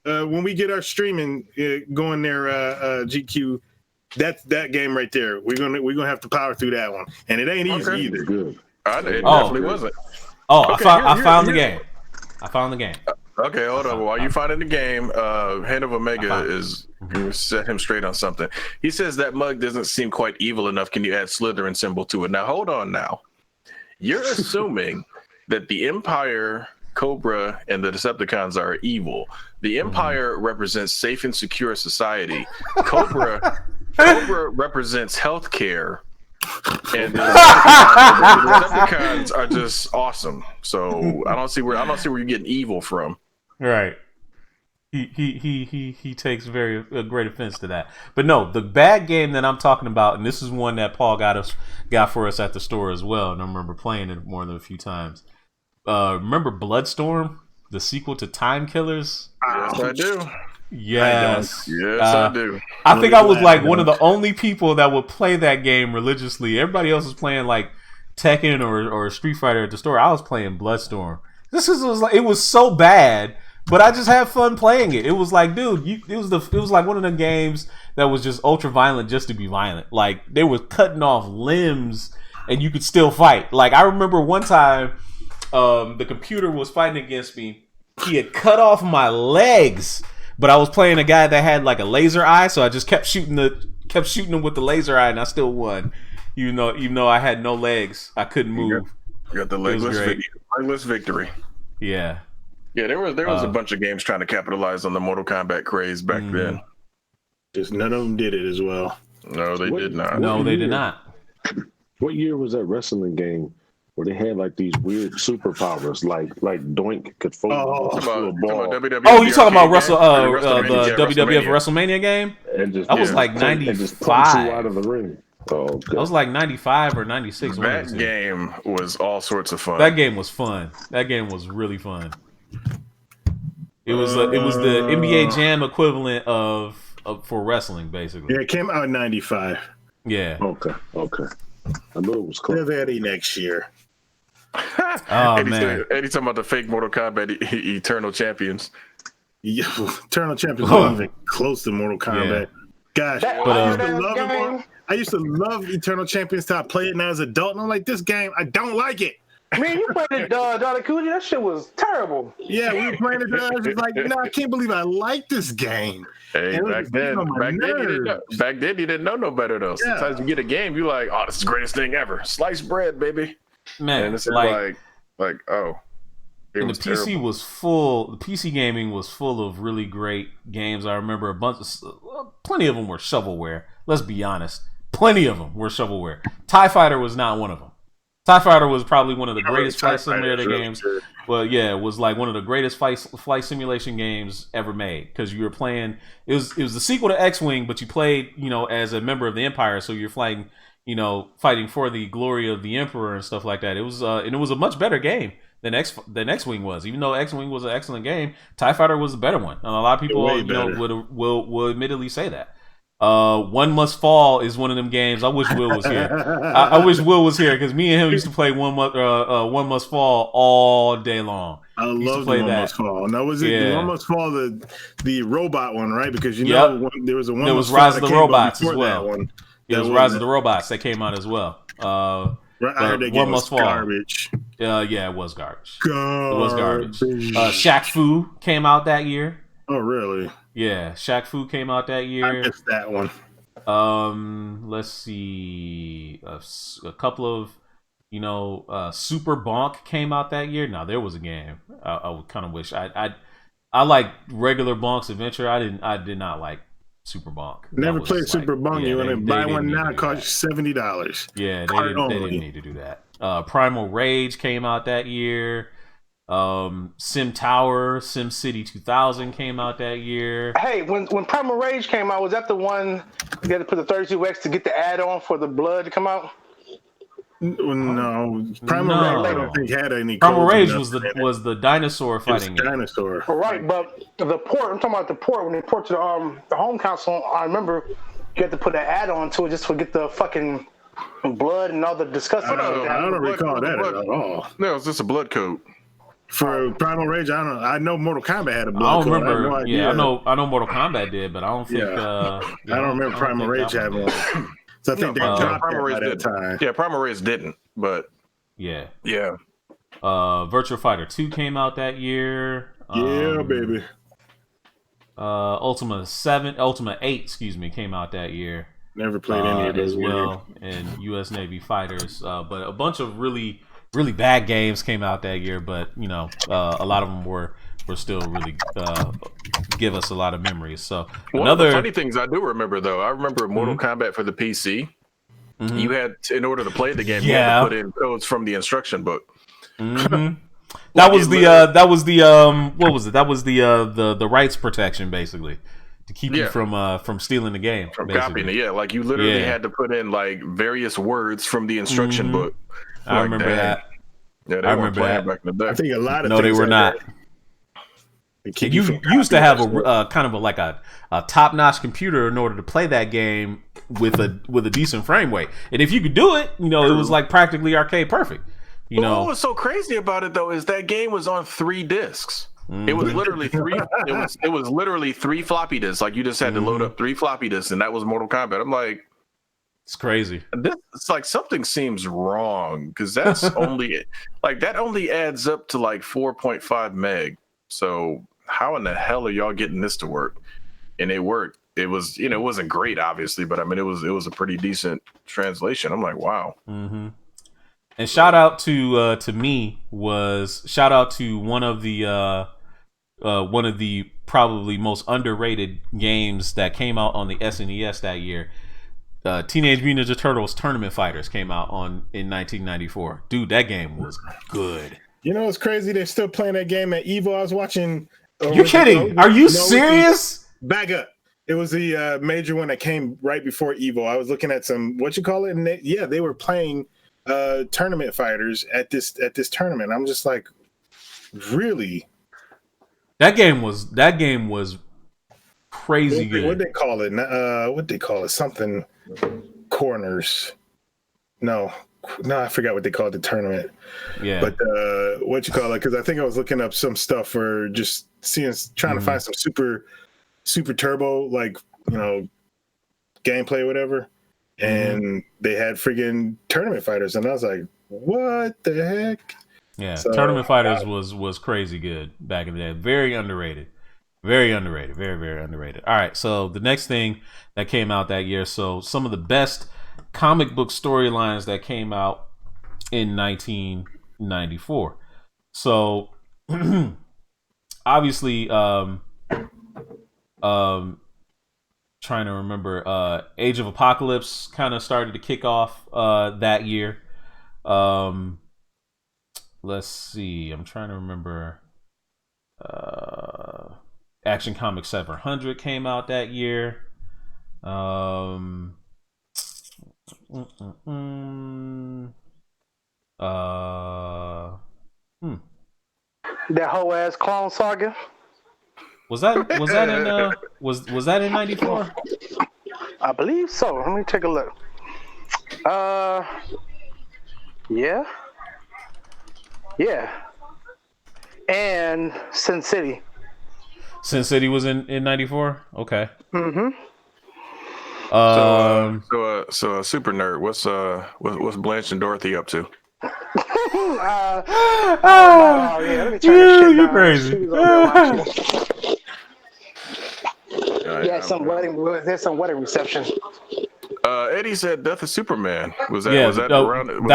When we get our streaming going there, GQ, that game right there. We're gonna have to power through that one, and it ain't easy either. Good. It definitely wasn't. I found the game. I found the game. Okay, hold on. While you finding the game, Hand of Omega is set him straight on something. He says that mug doesn't seem quite evil enough. Can you add Slytherin symbol to it? Now, hold on now. You're assuming that the Empire, Cobra, and the Decepticons are evil. The Empire represents safe and secure society. Cobra represents healthcare. And the Decepticons are just awesome. So I don't see where you're getting evil from. Right. He takes a great offense to that. But no, the bad game that I'm talking about, and this is one that Paul got for us at the store as well, and I remember playing it more than a few times. Remember Bloodstorm, the sequel to Time Killers? Yes, I do. Yes. I do. I think I was like one of the only people that would play that game religiously. Everybody else was playing like Tekken or Street Fighter at the store. I was playing Bloodstorm. It was so bad, but I just had fun playing it. It was like, dude, it was like one of the games that was just ultra violent just to be violent. Like they were cutting off limbs and you could still fight. Like I remember one time, the computer was fighting against me. He had cut off my legs. But I was playing a guy that had like a laser eye, so I just kept shooting him with the laser eye, and I still won. Even though I had no legs, I couldn't move. You got the legless victory. Yeah. Yeah, there was a bunch of games trying to capitalize on the Mortal Kombat craze back then. Just none of them did it as well. No, they did not. No, they did not. What year was that wrestling game where they had like these weird superpowers, like Doink could fold a ball? Oh, you talking about the WWF WrestleMania game? That was like 95. Just punch you out of the ring. Oh, okay. That was like 95 or 96. That game was all sorts of fun. That game was fun. That game was really fun. It was the NBA Jam equivalent for wrestling, basically. Yeah, it came out in 95. Yeah. Okay. I knew it was close. They're ready next year. Man. Eddie talking about the fake Mortal Kombat Eternal Champions. Yeah, Eternal Champions wasn't even close to Mortal Kombat. Yeah. Gosh, I used to love Eternal Champions till I played it now as an adult, and I'm like, this game, I don't like it. Man, you played it, Johnny Coogee. That shit was terrible. Yeah, we were playing it. I was just like, I can't believe I like this game. Hey, back then you didn't know no better though. Yeah. Sometimes you get a game, you like, oh, this is the greatest thing ever. Sliced bread, baby. Man, and it's like oh. And the PC was full. The PC gaming was full of really great games. I remember plenty of them were shovelware. Let's be honest, plenty of them were shovelware. TIE Fighter was not one of them. TIE Fighter was probably one of the greatest flight simulator games. Well, yeah, it was like one of the greatest flight simulation games ever made because you were playing. It was the sequel to X-Wing, but you played as a member of the Empire, so you're fighting for the glory of the Emperor and stuff like that. It was and it was a much better game than X-Wing was. Even though X-Wing was an excellent game, TIE Fighter was the better one. And a lot of people will admittedly say that. One Must Fall is one of them games. I wish Will was here. I wish Will was here because me and him used to play One Must Fall all day long. I love One Must Fall. Now was it the One Must Fall the robot one, right? Because there was a one. There was Rise of the Robots as well. It was Rise of the Robots that came out as well. I heard that game was garbage. Yeah, it was garbage. It was garbage. Shaq Fu came out that year. Oh, really? Yeah, Shaq Fu came out that year. I missed that one. Let's see. A couple of, Super Bonk came out that year. Now there was a game. I would kind of wish I like regular Bonk's Adventure. I did not like Super Bonk. Never played Super Bonk. You want to buy one now? It costs you $70. Yeah, they didn't need to do that. Primal Rage came out that year. Sim Tower, Sim City 2000 came out that year. Hey, when Primal Rage came out, was that the one you had to put the 32X to get the add-on for the blood to come out? No, Primal Rage I don't think had any. Primal Rage was the dinosaur fighting game. Dinosaur. Right, but the port. I'm talking about the port. When they port to the home console, I remember you had to put an add-on to it just to get the fucking blood and all the disgusting. I don't recall that at all. No, it's just a blood coat. For Primal Rage, I know Mortal Kombat had a blood code. I don't remember. I know Mortal Kombat did, but I don't think. I don't remember Primal Rage having one. So I think they dropped Primal Rage at that time. Yeah, Primal Rage didn't, but yeah. Yeah. Virtua Fighter 2 came out that year. Yeah, baby. Ultima 8, excuse me, came out that year. Never played any of those as well, and U.S. Navy fighters. But a bunch of really, really bad games came out that year. But you know, a lot of them were still really give us a lot of memories. So one of the funny things I do remember, though, I remember Mortal Kombat for the PC. Mm-hmm. You had in order to play the game, you had to put in codes from the instruction book. Mm-hmm. That was the what was it? That was the rights protection, basically, to keep you from stealing the game, from copying it. Yeah, like you literally had to put in like various words from the instruction book. I remember that. Yeah, I remember that back in the day. I think a lot of no, they were not. You used to have a kind of a top-notch computer in order to play that game with a decent frame rate, and if you could do it, you know, it was like practically arcade perfect. You know, what was so crazy about it though is that game was on 3 discs. It was literally 3. It was literally 3 floppy disks. Like you just had to load up 3 floppy disks, and that was Mortal Kombat. I'm like, it's crazy. It's like something seems wrong because that's only that only adds up to like 4.5 meg. So how in the hell are y'all getting this to work? And it worked. It was, you know, it wasn't great, obviously, but I mean, it was a pretty decent translation. I'm like, wow. Mm-hmm. And shout out to one of the probably most underrated games that came out on the SNES that year. Teenage Mutant Ninja Turtles Tournament Fighters came out in 1994. Dude, that game was good. You know, it's crazy. They're still playing that game at Evo. I was watching. You kidding? Are you serious? Back up. It was the major one that came right before Evo. I was looking at some and they were playing tournament fighters at this tournament. I'm just like, really? That game was crazy good. What they call it? What they call it? Something corners. No, I forgot what they called the tournament. Yeah. But what you call it? Because I think I was looking up some stuff for just trying to find some super turbo, like, you know, gameplay or whatever. And they had friggin' tournament fighters, and I was like, what the heck? Yeah, so, Tournament Fighters was crazy good back in the day. Very underrated. Very underrated. Very, very underrated. All right, so the next thing that came out that year, so some of the best comic book storylines that came out in 1994. So obviously trying to remember, Age of Apocalypse kind of started to kick off that year. Let's see, I'm trying to remember. Action Comics 700 came out that year. That whole ass Clone Saga. Was that in 94? I believe so. Let me take a look. Yeah. And Sin City. Sin City was in 94? Okay. Mm-hmm. So super nerd. What's Blanche and Dorothy up to? Yeah, let me turn this shit you down. crazy. Yeah, there's some wedding reception. Eddie said Death of Superman. Was that around?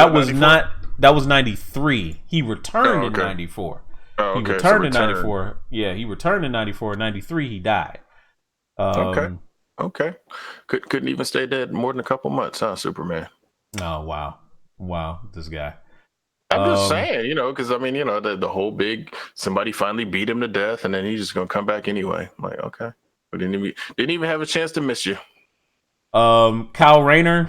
That was 93. He returned in 94. Oh, okay. He returned in 94. Yeah, he returned in 94. 93, he died. Okay. Couldn't even stay dead more than a couple months, huh, Superman? Oh, wow. This guy. I'm just saying, because I mean, the whole big somebody finally beat him to death, and then he's just gonna come back anyway. I'm like, okay, but didn't even have a chance to miss you. Kyle Rayner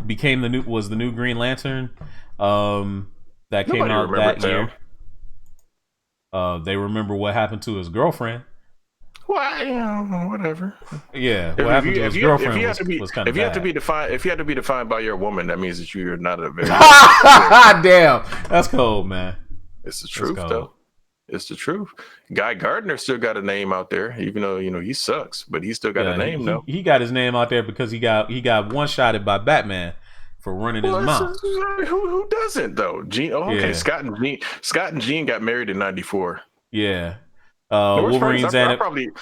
became the new Green Lantern. That came out that year. They remember what happened to his girlfriend. Well, whatever. Yeah, what happened to his girlfriend was kind of bad. If you have to be defined by your woman, that means that you're not a very. Damn, that's cold, man. It's the truth, though. It's the truth. Guy Gardner still got a name out there, even though he sucks, but he still got a name, though. He got his name out there because he got one-shotted by Batman for running his mouth. Who doesn't though? Gene. Oh, okay. Yeah. Scott and Gene got married in '94. Yeah. Wolverine's Wolverine's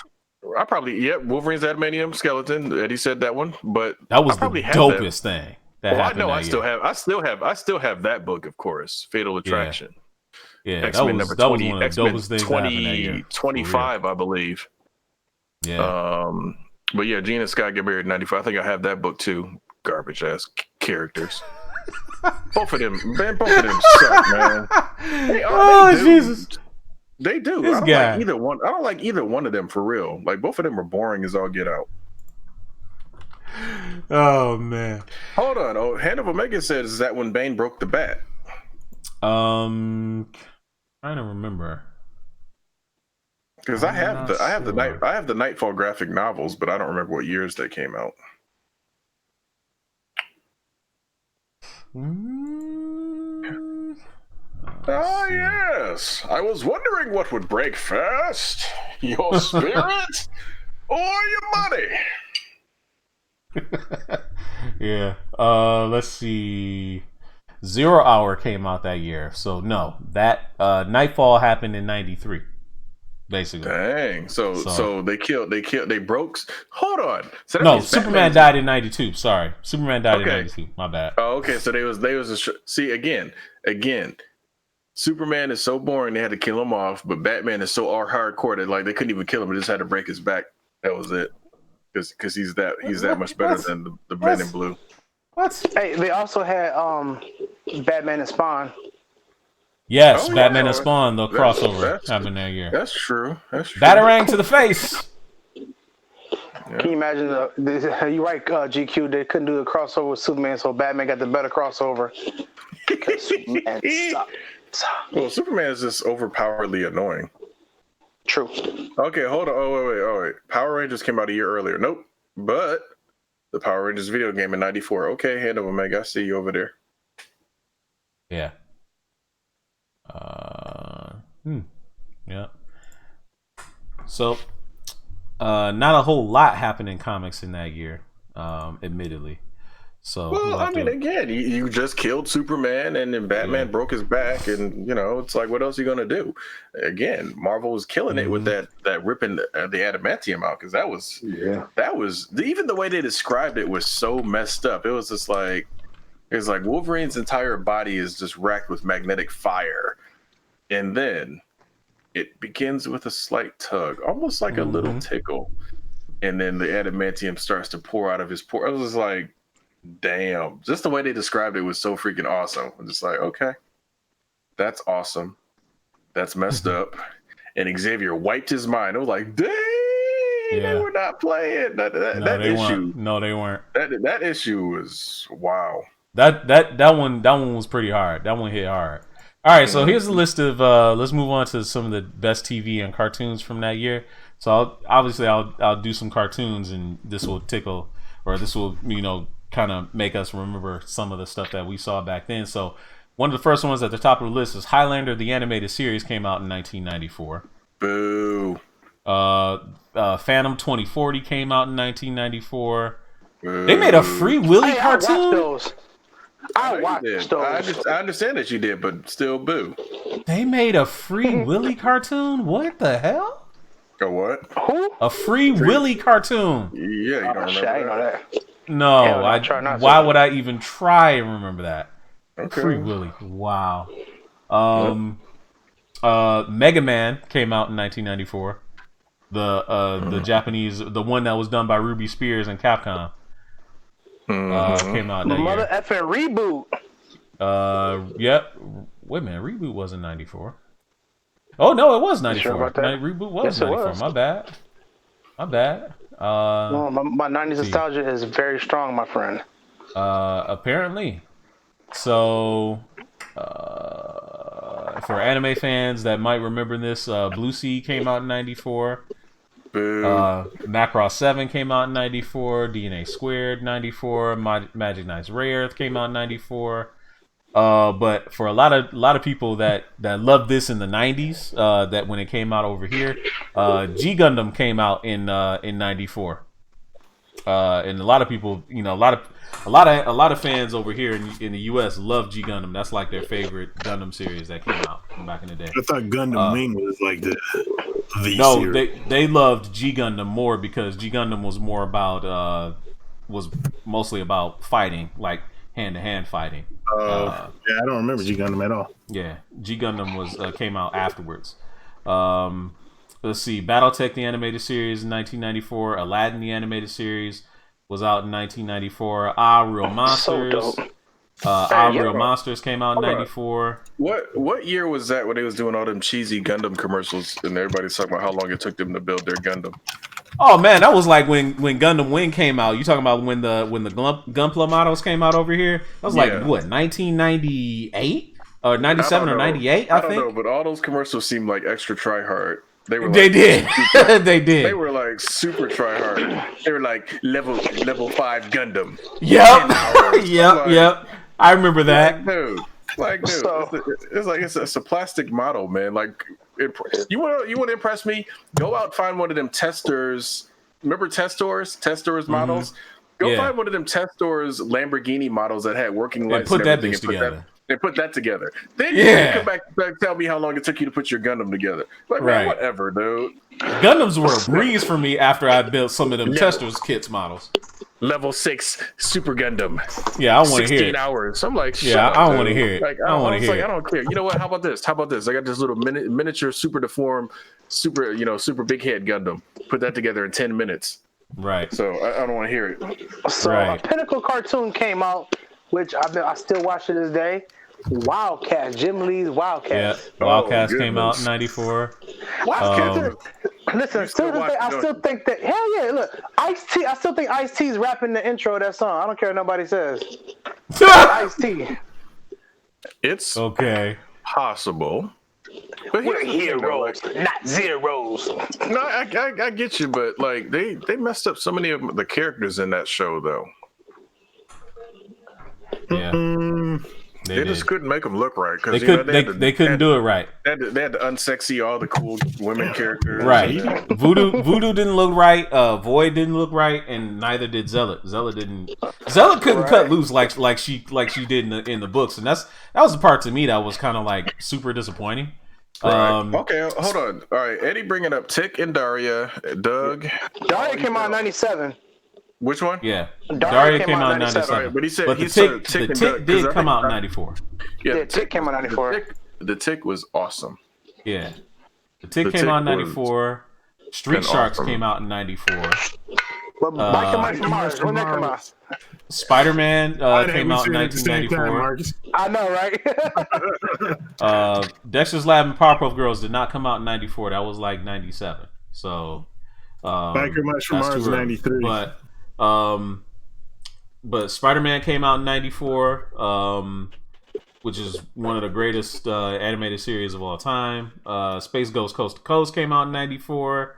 adamantium skeleton. Eddie said that one, but that was the dopest thing. I still have that book, of course. Fatal Attraction. Yeah, X-Men that was one of the dopest things that happened that year. 25, I believe. Yeah. But yeah, Gene and Scott get married in '95. I think I have that book too. Garbage ass characters. Both of them suck, man. They Jesus. They do. This I don't guy. like either one. I don't like either one of them for real. Like both of them are boring as all get out. Oh man. Hold on. Oh, Hand of Omega says, is that when Bane broke the bat? Trying to remember. Because I have the Nightfall graphic novels, but I don't remember what years they came out. Oh yes, I was wondering what would break first, your spirit or your money. Yeah. Let's see. 0 Hour came out that year, so no. That Nightfall happened in '93. Basically. Dang. So they broke. Hold on. So no, Superman died in '92. Sorry, Superman died in '92. My bad. Oh, okay. So they was see again. Superman is so boring they had to kill him off, but Batman is so hardcore that like they couldn't even kill him. They just had to break his back. That was it. Because he's that much better than the Man in Blue. What? Hey, they also had Batman and Spawn. Yes, Batman and Spawn, the crossover happened that year. That's true. Batarang to the face. Yeah. Can you imagine? You're right, GQ. They couldn't do the crossover with Superman, so Batman got the better crossover. Superman sucks. Well, Superman is just overpoweredly annoying. True. Okay, hold on. Oh, wait. Power Rangers came out a year earlier. Nope. But the Power Rangers video game in '94. Okay, Hand of Omega. I see you over there. Yeah. Yeah. So, not a whole lot happened in comics in that year, admittedly. So, well, I mean, again, you just killed Superman, and then Batman broke his back, and it's like, what else are you gonna do? Again, Marvel was killing it with that ripping the adamantium out, because that was even the way they described it was so messed up. It was just like Wolverine's entire body is just racked with magnetic fire, and then it begins with a slight tug, almost like a little tickle, and then the adamantium starts to pour out of his pore. It was like, damn, just the way they described it was so freaking awesome. I'm just like, okay, that's awesome. That's messed up. And Xavier wiped his mind. It was like, dang, they were not playing. That issue. No, they weren't. That issue was wow. That one was pretty hard. That one hit hard. All right, so here's a list of let's move on to some of the best TV and cartoons from that year. So I'll do some cartoons, and this will kind of make us remember some of the stuff that we saw back then. So one of the first ones at the top of the list is Highlander, the animated series, came out in 1994. Boo. Phantom 2040 came out in 1994. Boo. They made a Free Willy cartoon. I watched those. I understand that you did, but still, boo. They made a Free Willy cartoon? What the hell? A what? Who? A Free Willy cartoon. Yeah, you don't remember I know that. No, why would I even try and remember that? Okay. Free Willy. Wow. Mega Man came out in 1994. The Japanese, the one that was done by Ruby Spears and Capcom. Came out that Mother year. effing reboot. Yep. Wait a minute, Reboot wasn't 94. Oh no, it was 94. Sure about that? Reboot was Yes, 94. Was. My bad. No, my 90s nostalgia is very strong, my friend. Apparently. So, for anime fans that might remember this, Blue Sea came out in 94. Macross 7 came out in 94. DNA Squared 94. Magic Knights Rare came out in 94. But for a lot of people that loved this in the 90s, that when it came out over here, G Gundam came out in 94. And a lot of people, you know, a lot of fans over here in the U.S. love G Gundam. That's like their favorite Gundam series that came out from back in the day. I thought Gundam Wing was like the no, series. they loved G Gundam more because G Gundam was more about was mostly about fighting, like hand to hand fighting. Yeah, I don't remember G Gundam at all. Yeah, G Gundam was came out afterwards. Let's see, BattleTech the animated series in 1994, Aladdin the animated series was out in 1994. Real Monsters. Real Monsters came out in 94. What year was that when they was doing all them cheesy Gundam commercials and everybody's talking about how long it took them to build their Gundam? Oh man, that was like when Gundam Wing came out. You talking about when the Gunpla models came out over here? That was like what, 1998 or 97 or 98? I think. Don't know, but all those commercials seemed like extra try hard. They did. They did. They were like super try hard. They were like level 5 Gundam. Yep. Yep. I remember that. Dude, it's a plastic model, man. Like, you want to impress me? Go out, find one of them testors. Remember testors models? Go find one of them testors Lamborghini models that had working lights. Put that bitch together. They put that together. Then you can come back and tell me how long it took you to put your Gundam together. Like, man, whatever, dude. Gundams were a breeze for me after I built some of them testers kits models. Level 6 Super Gundam. Yeah, I want to hear it. 16 hours. I'm like, I want to hear it. Like, I don't care. You know what? How about this? I got this little miniature, super deformed, super big head Gundam. Put that together in 10 minutes. Right. So I don't want to hear it. So a Pinnacle cartoon came out, which I still watch to this day. Wildcats, Jim Lee's Wildcats. Yeah, Wildcats came out in 94. Listen, I still think that, hell yeah, look, Ice-T, I still think Ice-T's rapping the intro of that song. I don't care what nobody says. Ice-T. It's okay. Possible. But we're heroes, not zeros. No, I get you, but like they messed up so many of the characters in that show, though. Yeah. They just couldn't make them look right because they couldn't do it right. They had to unsexy all the cool women characters. Right. Voodoo didn't look right. Void didn't look right, and neither did Zealot. Zealot couldn't cut loose like she did in the books, and that was the part to me that was kind of like super disappointing. Right. Okay, hold on. All right, Eddie bringing up Tick and Daria, Doug. Daria came out in 97. Which one? Yeah, Daria came out in 97. But he said the Tick did come out in 94. Yeah, the Tick came out in 94. The Tick was awesome. Yeah, the Tick came out in 94. Street Sharks came out in 94. But Mike from Mars, when that come out? Spider-Man came out in 1994. I know, right? Dexter's Lab and Powerpuff Girls did not come out in 94. That was like 97. So Biker Mice from Mars 93. But Spider-Man came out in 94, which is one of the greatest animated series of all time. Space Ghost Coast to Coast came out in 94.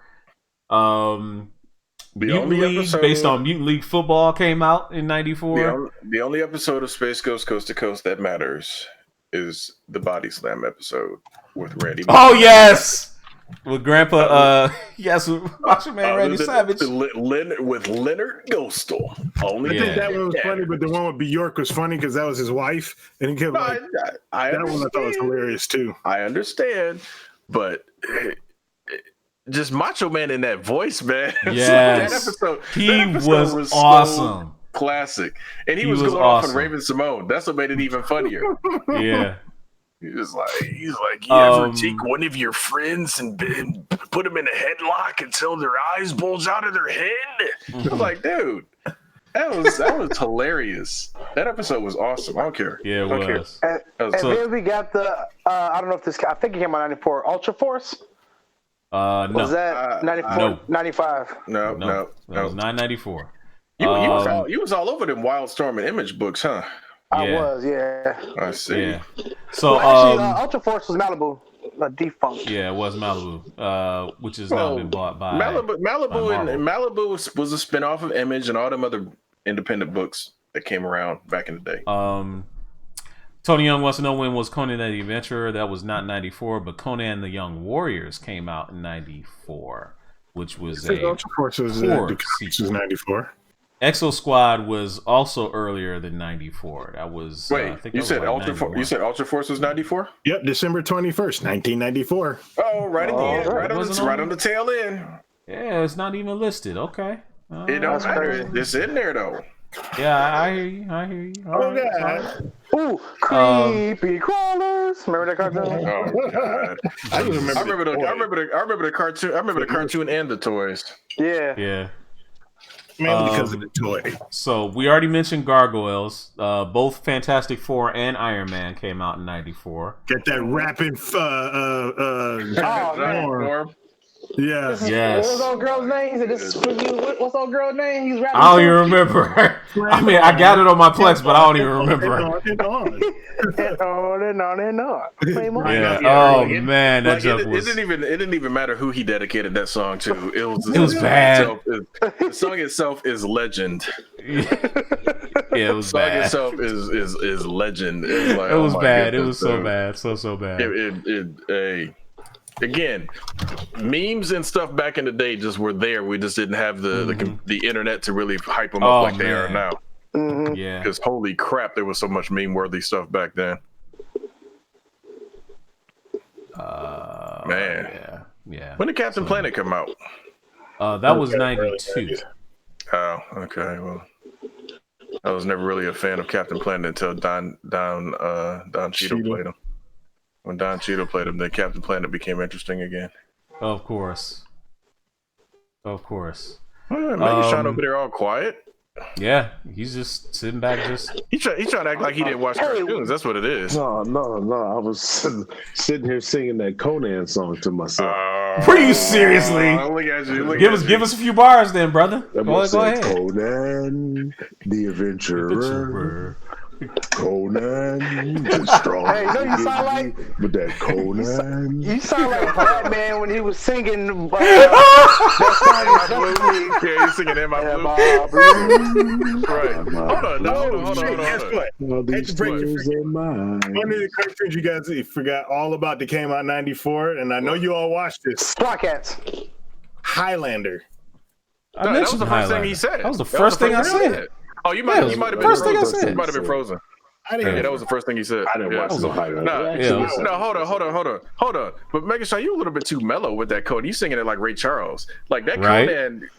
Mutant League, based on Mutant League Football, came out in 94. The only episode of Space Ghost Coast to Coast that matters is the Body Slam episode with Randy. Oh, yes! With Grandpa, yes, with Macho Man Randy Savage. With Leonard Ghostal. I think that one was funny, but the one with Bjork was funny because that was his wife. And he kept that one I thought was hilarious, too. I understand, but... Just Macho Man in that voice, man. Yes. that episode was awesome. So classic. And he was going off on Raven Simone. That's what made it even funnier. Yeah. He's like, you ever take one of your friends and put them in a headlock until their eyes bulge out of their head? I was like, dude, that was hilarious. That episode was awesome. I don't care. Yeah, it was. And then we got the, I don't know if I think it came out 94, Ultra Force. No. Was that 94? No. 95? No. That was 994. You was all over them Wildstorm and Image books, huh? I was, yeah. I see. Yeah. So actually, Ultra Force was Malibu, defunct. Yeah, it was Malibu, which has now been bought by Malibu was a spinoff of Image and all them other independent books that came around back in the day. Tony Young wants to know, when was Conan the Adventurer? That was not 94, but Conan the Young Warriors came out in 94, which was Ultra Force was 94. Exo Squad was also earlier than 94. That was wait. You said Ultra Force. You said Ultra Force was 94. Yep, December 21st, 1994. Oh, right again. Oh, Right on the tail end. Yeah, it's not even listed. Okay. It don't matter. It's in there though. Yeah, I hear you. I hear you. All right. Ooh, creepy crawlers. Remember that cartoon? Oh God. I remember the cartoon. I remember the cartoon and the toys. Yeah. Yeah. Mainly because of the toy. So we already mentioned Gargoyles. Both Fantastic Four and Iron Man came out in 94. Get that rapping man. Yeah. Yes. What's old girl's name? What's old girl's name? He's rapping. I don't even remember. I mean, I got it on my Plex, but I don't even remember. And on and on and on. Yeah. Oh man, that joke was. It didn't even matter who he dedicated that song to. It was bad. The song itself is legend. Yeah, it was bad. The song itself is legend. It was bad. It was so bad. So bad. Again, memes and stuff back in the day just were there. We just didn't have the internet to really hype them up like they are now. Mm-hmm. Yeah. Because holy crap, there was so much meme-worthy stuff back then. Man. Yeah. When did Captain Planet come out? That was 92. Oh, okay. Well, I was never really a fan of Captain Planet until Don Cheadle played him. When Don Cheadle played him, then Captain Planet became interesting again. Of course. Well, Megatron over there all quiet. Yeah, he's just sitting back. He's trying to act like he didn't watch cartoons. That's what it is. No. I was sitting here singing that Conan song to myself. Were you seriously? Look at you. Give us a few bars then, brother. Go ahead. Conan, the adventurer. Conan, the strong. Hey, you know you sound like with that Conan. You sound like Batman when he was singing. Yeah, he's singing "In My Blue." Right. Hold on. Guess what? One of the cartoons you guys forgot all about that came out in 94, and I know you all watched this. Spot Cats. Highlander. I mentioned that was the first thing he said. That was the first thing I said. Oh, you might have been first thing I said. You might have been frozen. I didn't. Yeah, that was the first thing he said. I didn't watch the Highlander. No, hold on. But Megatron, you a little bit too mellow with that code. You singing it like Ray Charles, like that right? Conan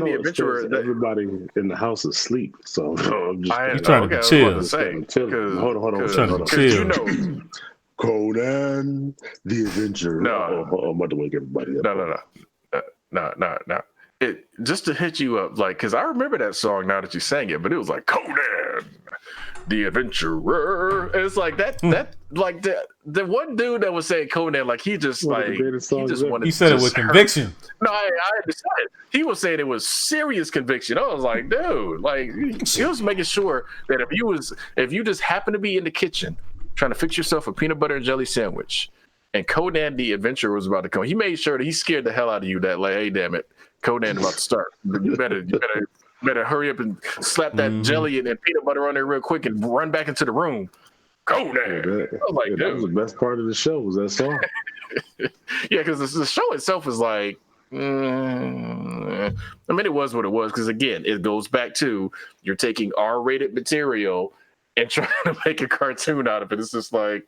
the Adventurer. Everybody in the house is asleep, so I'm just. You're trying to chill. Hold on. You know, Conan the Adventurer. No, I'm about to wake everybody up. No. It just to hit you up, like, because I remember that song now that you sang it, but it was like Conan the Adventurer. And it's like that like the one dude that was saying Conan, like he just wanted. He said it with conviction. No, I understand. He was saying it was serious conviction. I was like, dude, like he was making sure that if you just happen to be in the kitchen trying to fix yourself a peanut butter and jelly sandwich, and Conan the Adventurer was about to come, he made sure that he scared the hell out of you. That like, hey, damn it. Conan about to start. You better hurry up and slap that jelly and peanut butter on there real quick and run back into the room. Conan. I was like, dude. That was the best part of the show. Was that song? Yeah, because the show itself is like, I mean, it was what it was. Because again, it goes back to you're taking R-rated material and trying to make a cartoon out of it. It's just like,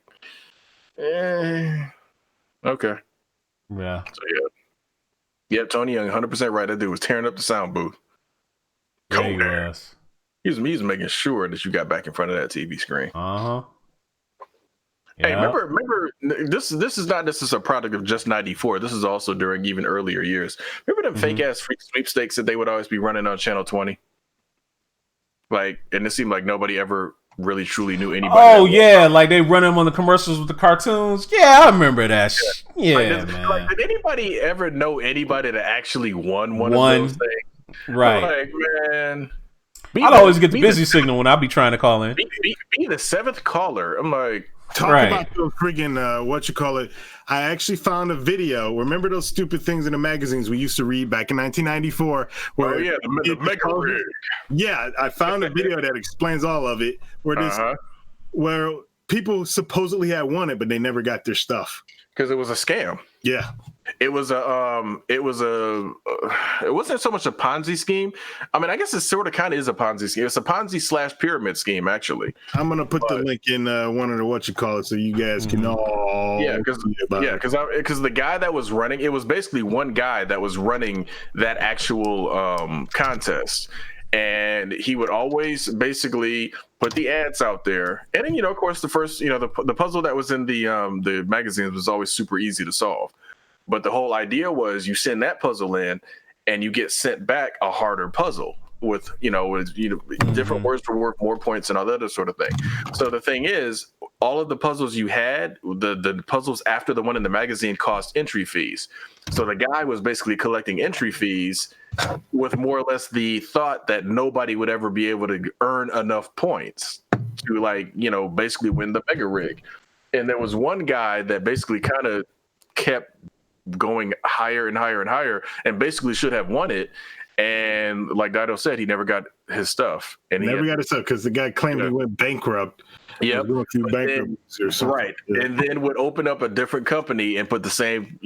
okay. Yeah. So yeah. Yep, Tony Young, 100% right. That dude was tearing up the sound booth. Yeah, he was making sure that you got back in front of that TV screen. Yeah. Hey, remember this is not a product of just 94. This is also during even earlier years. Remember them fake ass sweepstakes that they would always be running on Channel 20? Like, and it seemed like nobody ever really truly knew anybody. Oh yeah, like they run them on the commercials with the cartoons. Yeah, I remember that. Yeah, man. Like, did anybody ever know anybody that actually won one of those things? Right. Like, man, I'd always get the busy signal when I'd be trying to call in. Be the seventh caller. I'm like, talk about those friggin' I actually found a video. Remember those stupid things in the magazines we used to read back in 1994? Where the Mega Rig. Yeah, I found a video that explains all of it. Where people supposedly had won it, but they never got their stuff because it was a scam. Yeah. It was it wasn't so much a Ponzi scheme. I mean, I guess it sort of kind of is a Ponzi scheme. It's a Ponzi / pyramid scheme, actually. I'm gonna put the link in one of the whatchamacallit so you guys can all because the guy that was running, it was basically one guy that was running that actual contest. And he would always basically put the ads out there, and then of course the first the puzzle that was in the magazines was always super easy to solve. But the whole idea was you send that puzzle in, and you get sent back a harder puzzle with different words for work, more points, and all that other sort of thing. So the thing is, all of the puzzles you had, the puzzles after the one in the magazine cost entry fees. So the guy was basically collecting entry fees with more or less the thought that nobody would ever be able to earn enough points to basically win the mega rig. And there was one guy that basically kind of kept going higher and higher and higher and basically should have won it. And like Dido said, he never got his stuff. And never got his stuff because the guy claimed he went bankrupt. Yep. Going through bankruptcy or something. Right. Yeah. And then would open up a different company and put the same,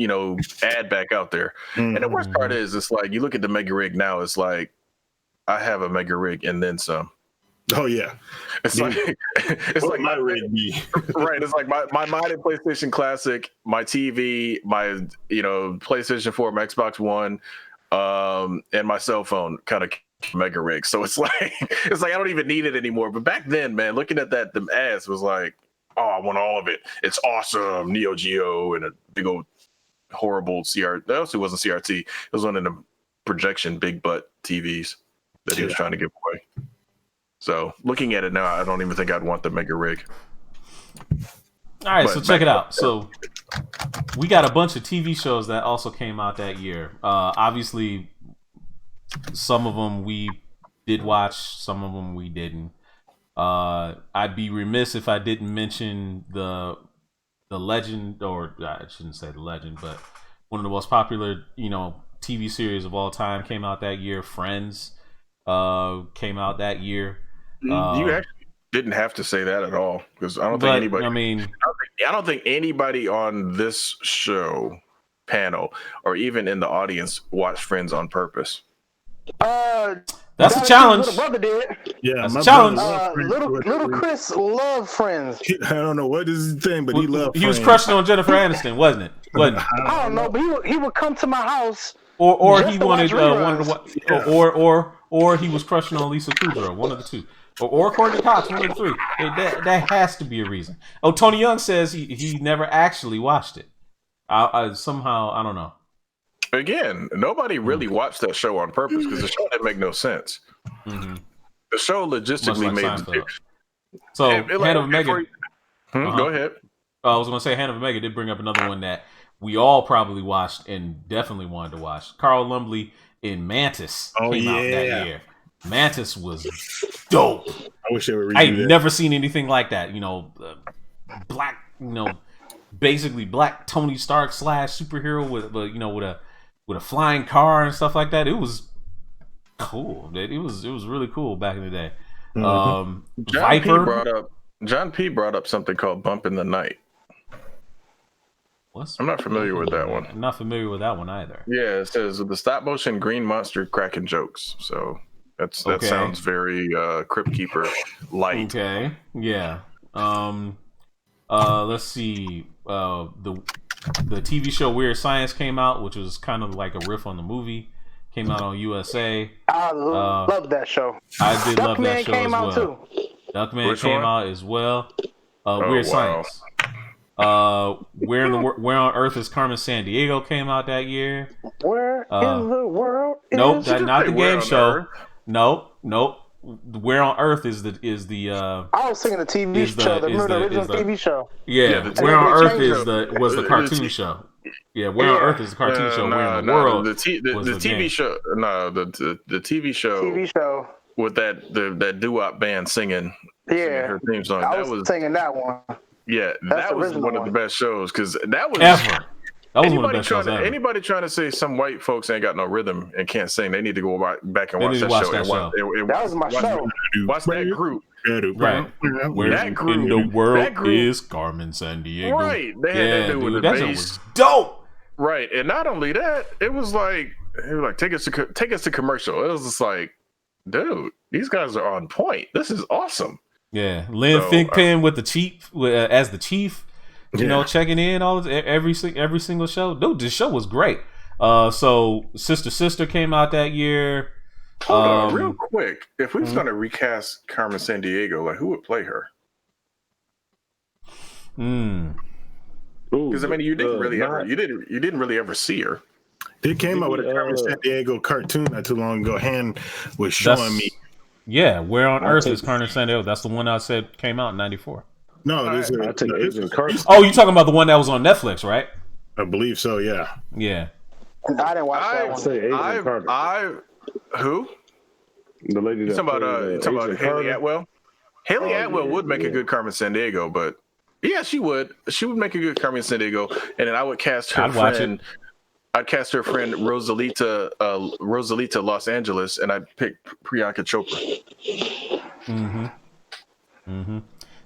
ad back out there. And the worst part is, it's like, you look at the mega rig now, it's like, I have a mega rig and then some. Oh yeah. It's like my rig be. Right. It's like my modded PlayStation Classic, my TV, my PlayStation 4, my Xbox One, and my cell phone kind of mega rig. So it's like I don't even need it anymore. But back then, man, looking at that, the ads was like, oh, I want all of it. It's awesome. Neo Geo and a big old horrible CRT. That also wasn't CRT. It was one of the projection big butt TVs that he was trying to give away. So looking at it now, I don't even think I'd want the mega rig. All right, so check it out. So we got a bunch of TV shows that also came out that year. Obviously, some of them we did watch, some of them we didn't. I'd be remiss if I didn't mention the legend, or I shouldn't say the legend, but one of the most popular, TV series of all time came out that year. Friends came out that year. You actually didn't have to say that at all, because I don't think anybody. I don't think anybody on this show panel or even in the audience watched Friends on purpose. That's a challenge. Little brother did. Yeah, that's my a challenge. Little Chris loved Friends. I don't know what is his thing, but he loved. He was crushing on Jennifer Aniston, wasn't it? I don't know, but he would come to my house. Or he wanted or he was crushing on Lisa Kudrow, one of the two. Or Courtney Cox, one of the three. That has to be a reason. Oh, Tony Young says he never actually watched it. Somehow, I don't know. Again, nobody really watched that show on purpose because the show didn't make no sense. Mm-hmm. The show logistically made it. So, Hand of Omega. Go ahead. I was going to say Hand of Omega did bring up another one that we all probably watched and definitely wanted to watch. Carl Lumbly in Mantis came out that year. Mantis was dope. I wish they would. I've never seen anything like that. Black, basically black Tony Stark / superhero with a flying car and stuff like that. It was cool. It was really cool back in the day. Viper. John P. brought up something called Bump in the Night. I'm not familiar with that one. I'm not familiar with that one either. Yeah, it says the stop motion green monster cracking jokes. So that sounds very Crypt Keeper light. Okay. Yeah. Let's see. The TV show Weird Science came out, which was kind of like a riff on the movie. Came out on USA. I love that show. I did love that show came as out well. Too. Duckman came out as well. Weird Science. Where on Earth is Carmen Sandiego came out that year. Where in the world? Nope, not the game show. Nope. Where on Earth is the I was singing the TV show, the original TV show. Yeah, Where on Earth was the cartoon show. Yeah, Where on Earth is the cartoon show. Where in the world? The TV show. No, the TV show. TV show with that doo-wop band singing her theme song. I was singing that one. Yeah, that was one of the best shows because that was ever. That was one of the best shows ever. Anybody trying to say some white folks ain't got no rhythm and can't sing, they need to go back and watch that show. That was my show. Watch that group. Right. Where in the world is Carmen Sandiego? Right. They had that dude with the bass. Was dope. Right, and not only that, it was like take us to commercial. It was just like, dude, these guys are on point. This is awesome. Yeah, Lynn Thigpen with the chief as the chief, you know, checking in every single show. Dude, this show was great. So Sister came out that year. Hold on, real quick. If we was gonna recast Carmen Sandiego, like who would play her? Because I mean, you didn't really ever see her. They came out with a Carmen Sandiego cartoon not too long ago. Han was showing me. Yeah, Where on Earth is Carmen Sandiego? That's the one I said came out in '94. No, I take Agent Carter. Oh, you talking about the one that was on Netflix, right? I believe so. Yeah. Yeah. I didn't watch that one. Say Agent Carter. Who? The lady You talking about Haley Atwell? Haley Atwell would make a good Carmen Sandiego, but yeah, she would. She would make a good Carmen Sandiego, and then I would cast her friend. I'd cast her friend Rosalita Los Angeles, and I'd pick Priyanka Chopra.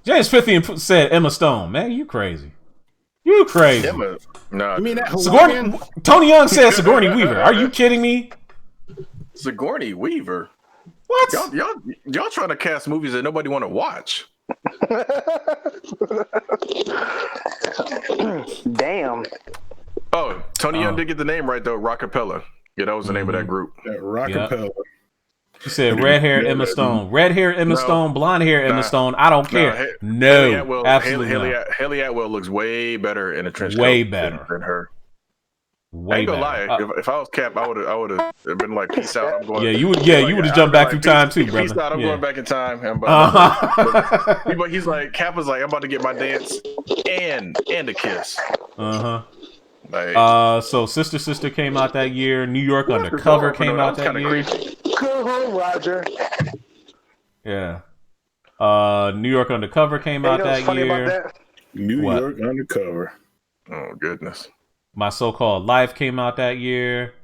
James Fithian said Emma Stone. Man, you crazy. You crazy. Emma, no. You mean that Tony Young said Sigourney Weaver. Are you kidding me? Sigourney Weaver. What? Y'all trying to cast movies that nobody want to watch. Damn. Oh, Tony Young did get the name right though. Rockapella. Yeah, that was the name of that group. Rockapella. Yep. He said red hair Emma Stone. Red hair Emma Stone, blonde hair Emma Stone. I don't care. No, absolutely not. Haley Atwell looks way better in a trench coat. Way better than her. Way I ain't gonna better. lie. If I was Cap, I would have been like, peace out. I'm going. Yeah, you would. Yeah, you would have jumped back through time too, brother. Peace out. I'm going back in time. But he's like, Cap was like, I'm about to get my dance and a kiss. So Sister came out that year. New York Undercover came out that year. Go home, Roger. Yeah. New York Undercover came out that year. New York Undercover. Oh goodness. My So-Called Life came out that year.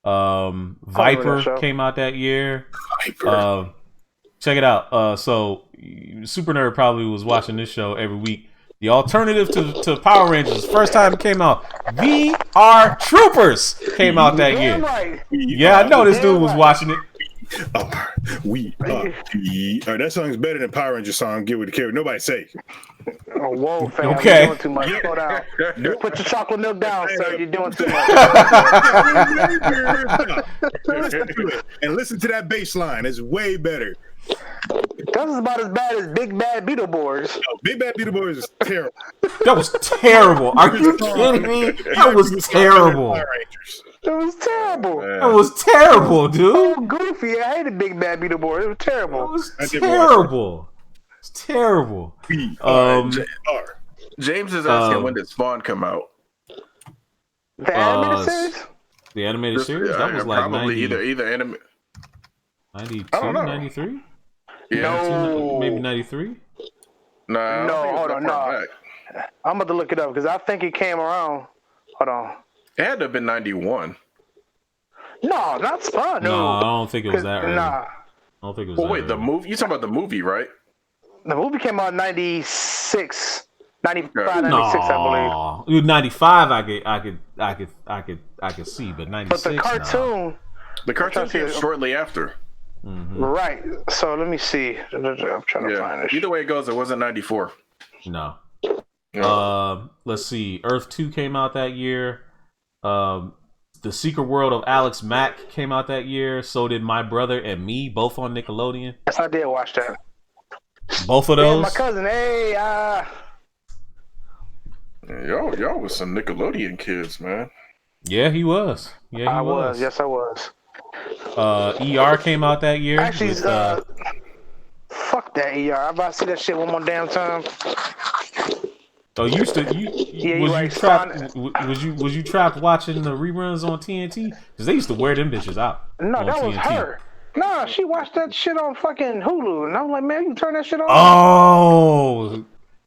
Viper came out that year. Check it out. So Super Nerd probably was watching this show every week. The alternative to Power Rangers, first time it came out, VR Troopers came out that year. Right. Yeah, I know this dude was watching it. That song's better than Power Ranger song. Get with the carrot. Nobody say. Oh, whoa, fam. Okay. You're doing too much. Slow down. Put your chocolate milk down, sir. You're doing too much. And listen to that bass line. It's way better. This is about as bad as Big Bad Beetleborgs. No, Big Bad Beetleborgs is terrible. That was terrible. Are you kidding me? That was terrible. It was terrible. That was terrible, dude. Oh, goofy. I hated Big Bad Beetleborgs. It was terrible. It was terrible. It's terrible. James is asking when did Spawn come out? The animated series? The animated series? That was like probably either anime. 92, 93? Yeah. No. Maybe 93? Nah, no, hold on. No. I'm about to look it up because I think it came around. Hold on. It had to have been 91. No, not Spawn. No, I don't think it was that early. Nah. I don't think it was Well, that wait, early. the movie? You talking about the movie, right? The movie came out in 96. 95, Okay. 96, I believe. 95 I could see, but 96. But the cartoon. The cartoon came shortly after. Mm-hmm. Right. So let me see. I'm trying to find it. Either way it goes, it wasn't 94. No. Yeah. Let's see. Earth 2 came out that year. The Secret World of Alex Mack came out that year. So did My Brother and Me, both on Nickelodeon. Yes, I did watch that. Both of those. Yeah, my cousin. Hey, Y'all was some Nickelodeon kids, man. Yeah, he was. Yeah, he I was. Yes, I was. ER came out that year. Actually, fuck that ER. I'm about to see that shit one more damn time. So you trapped watching the reruns on TNT? Because they used to wear them bitches out. No, that was her. No, she watched that shit on fucking Hulu, and I'm like, man, you turn that shit on. Oh,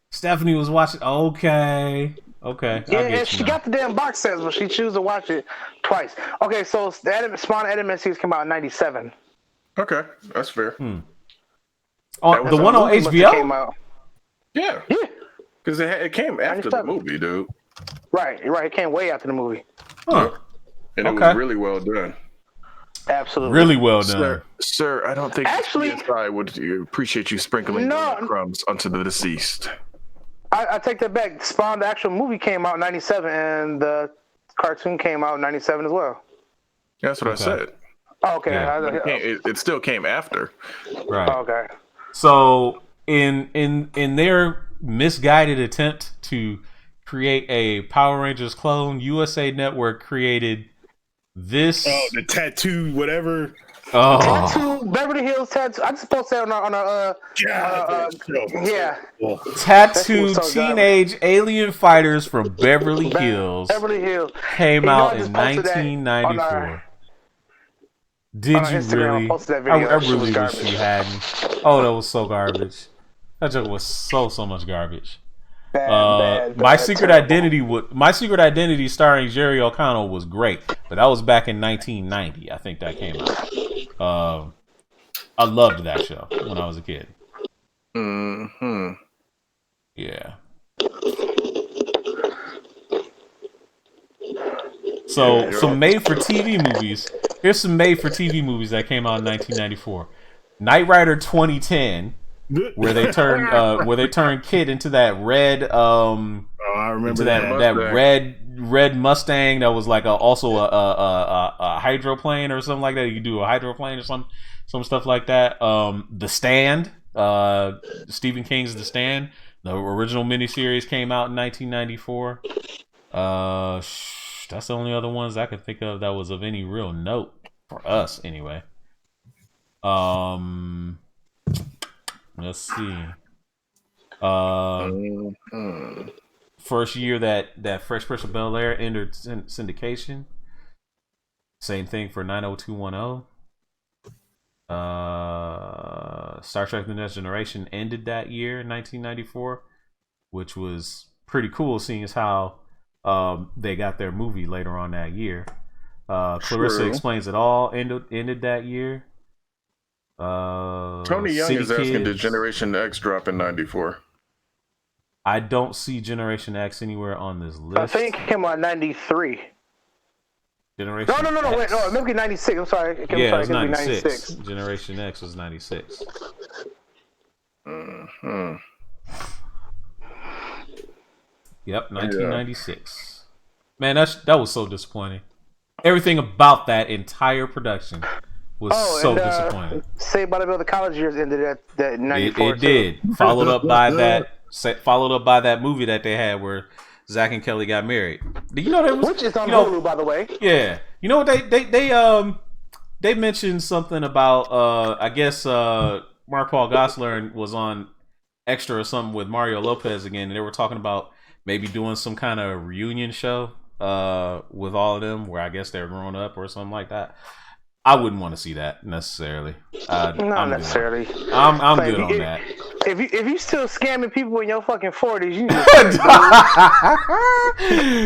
Stephanie was watching. Okay. Yeah, and she got the damn box sets, but she chose to watch it twice. Okay, so Spawn Animated Series came out in 97. Okay, that's fair. Oh, the one on HBO? Came out. Yeah. Because it came after the movie, dude. Right. It came way after the movie. Huh. And it was really well done. Absolutely. Really well done. Sir, I don't think Actually, CSI would appreciate you sprinkling crumbs onto the deceased. I take that back. Spawn, the actual movie, came out in 97, and the cartoon came out in 97 as well. That's what I said. Oh, okay. Yeah. It still came after. Right. Okay. So in their misguided attempt to create a Power Rangers clone, USA Network created this. Oh, the tattoo, whatever. Oh. Tattoo, Beverly Hills Tattoo. I just posted that on our yeah. Tattoo teenage alien fighters from Beverly Hills. Beverly Hills came out in 1994. Did you really? I really wish you hadn't. Oh, that was so garbage. That joke was so much garbage. My Secret Identity starring Jerry O'Connell was great, but that was back in 1990. I think that came out. I loved that show when I was a kid. Mm-hmm. Yeah. So some made for TV movies. Here's some made for TV movies that came out in 1994. Knight Rider 2010. Where they turned Kid into that red I remember that red Mustang that was like also a hydroplane or something like that. You could do a hydroplane or some stuff like that. The Stand, Stephen King's The Stand, the original miniseries came out in 1994. That's the only other ones I could think of that was of any real note for us anyway. Let's see. First year that Fresh Prince of Bel-Air entered syndication. Same thing for 90210. Star Trek: The Next Generation ended that year in 1994, which was pretty cool, seeing as how they got their movie later on that year. Clarissa Explains It All ended that year. Tony Young is asking, did Generation X drop in 94? I don't see Generation X anywhere on this list. I think it came out in 93. Generation No, wait, no, maybe 96. I'm sorry. It was 96. Generation X was 96. Mm-hmm. Yep, 1996. Man, that was so disappointing. Everything about that entire production was so disappointing. Saved by the Bell, the college years ended at that 94. It did. Followed up by that movie that they had where Zach and Kelly got married. You know that was, which is on Hulu, by the way. Yeah. You know what they mentioned something about I guess Mark Paul Gosselaar was on Extra or something with Mario Lopez again, and they were talking about maybe doing some kind of reunion show with all of them where I guess they're growing up or something like that. I wouldn't want to see that necessarily. Not necessarily. I'm good on that. If you still scamming people in your fucking 40s,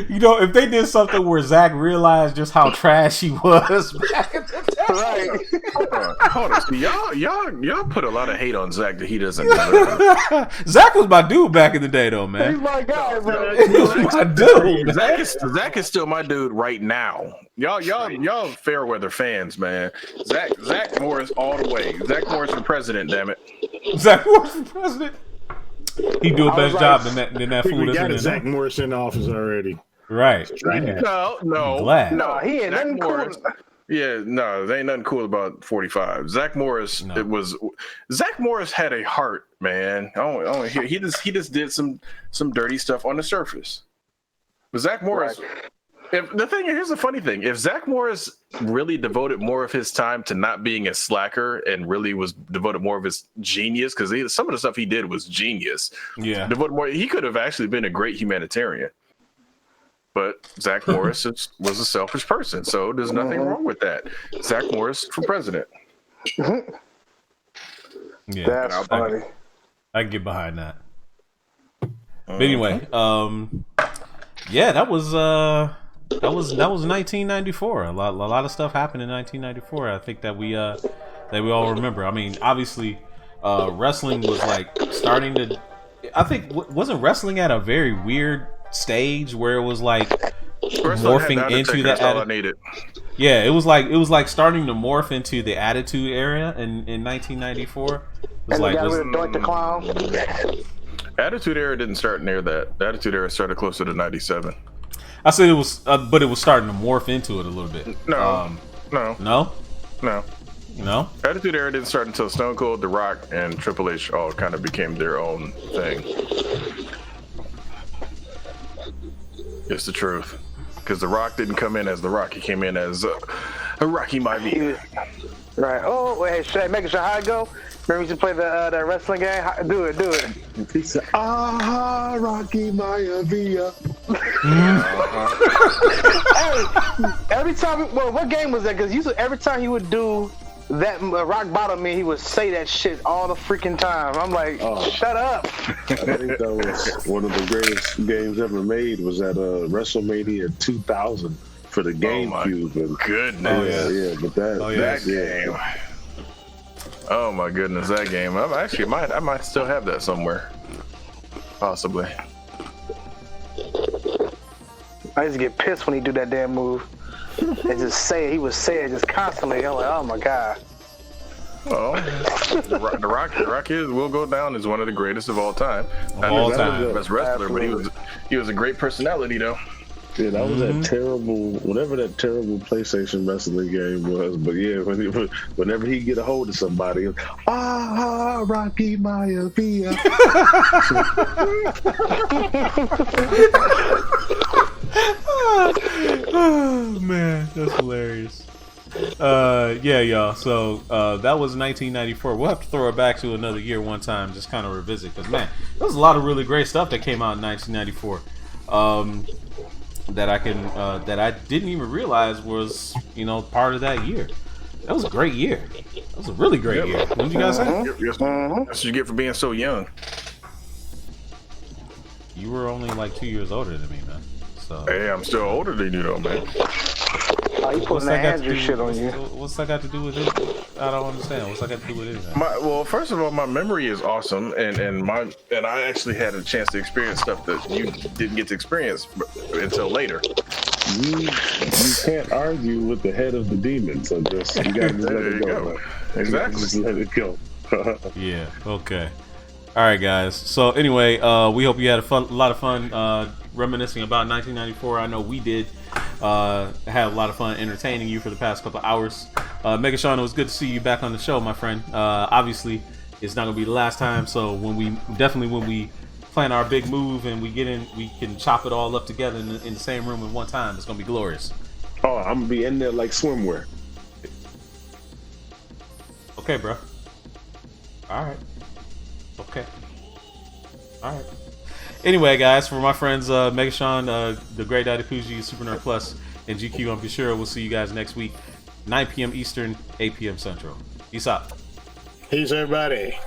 you know, if they did something where Zach realized just how trash he was back in the day. Right. Hold on. Y'all put a lot of hate on Zach that he doesn't deserve. Zach was my dude back in the day, though, man. He's my guy, bro. He was my dude. Zach is still my dude right now. Y'all fair weather fans, man. Zach Morris all the way. Zach Morris for president, damn it. Zach Morris for president. He do a better job than that fool. We got a Zach Morris in office already. Right. No. He ain't nothing cool. Yeah, no, there ain't nothing cool about 45. Zach Morris, Zach Morris had a heart, man. He just did some dirty stuff on the surface. But Zach Morris, here's the funny thing: if Zach Morris really devoted more of his time to not being a slacker and really was devoted more of his genius, because some of the stuff he did was genius. Yeah, devoted more. He could have actually been a great humanitarian. But Zach Morris was a selfish person, so there's nothing wrong with that. Zach Morris for president. Yeah, that's funny. I can get behind that. But anyway, yeah, that was 1994. A lot of stuff happened in 1994. I think that we all remember. I mean, obviously, wrestling was like starting to. I think wasn't wrestling at a very weird stage where it was like Wrestling had morphing the into Undertaker, the that's all I needed. Yeah, it was like starting to morph into the Attitude Era in 1994. It was And like they got rid of Doink the Clown. Attitude Era didn't start near that. The Attitude Era started closer to 97. I said it was, but it was starting to morph into it a little bit. No. No. Attitude Era didn't start until Stone Cold, The Rock, and Triple H all kind of became their own thing. It's the truth. Because The Rock didn't come in as The Rock. He came in as a Rocky Maivia. Right. Oh, wait, should I make it sure how it go? Remember we should play the wrestling game? Do it. He said, Rocky Maivia. Hey, every time, what game was that? Because every time he would do that rock bottom, he would say that shit all the freaking time. I'm like, shut up. I think that was one of the greatest games ever made. Was at WrestleMania 2000 for the GameCube. Goodness. Yeah. But that game. Oh my goodness, that game. I might still have that somewhere. Possibly. I used to get pissed when he do that damn move. And just say it. He would say it just constantly. I'm like, oh my god. Well, the Rock will go down as one of the greatest of all time. All time. The best wrestler, but he was a great personality though. Yeah, that was that terrible, whatever that terrible PlayStation wrestling game was. But yeah, whenever he get a hold of somebody, Rocky Maivia. Oh man, that's hilarious. Yeah, y'all. So that was 1994. We'll have to throw it back to another year one time, just kind of revisit, because man, there was a lot of really great stuff that came out in 1994. That I didn't even realize was part of that year. That was a great year. That was a really great year. What did you guys say? That's what you get for being so young. You were only like 2 years older than me, man. So Hey, I'm still older than you though, man. Oh, he putting that Andrew shit on you. What's that got to do with it? I don't understand. What's that got to do with anything? Well, first of all, my memory is awesome, and I actually had a chance to experience stuff that you didn't get to experience until later. You can't argue with the head of the demon, so you gotta just let it go. Exactly. Just let it go. Yeah. Okay. All right, guys. So anyway, we hope you had a lot of fun reminiscing about 1994. I know we did. Had a lot of fun entertaining you for the past couple hours. Mega Sean, it was good to see you back on the show, my friend. Obviously, it's not gonna be the last time. So when we plan our big move and we get in, we can chop it all up together in the same room at one time. It's gonna be glorious. Oh, I'm gonna be in there like swimwear. Okay, bro. All right. Okay. All right. Anyway, guys, for my friends Mega Sean, the Great Daddy Pooji, Super Nerd Plus, and GQ, I'm sure we'll see you guys next week, 9 p.m. Eastern, 8 p.m. Central. Peace out. Peace, everybody.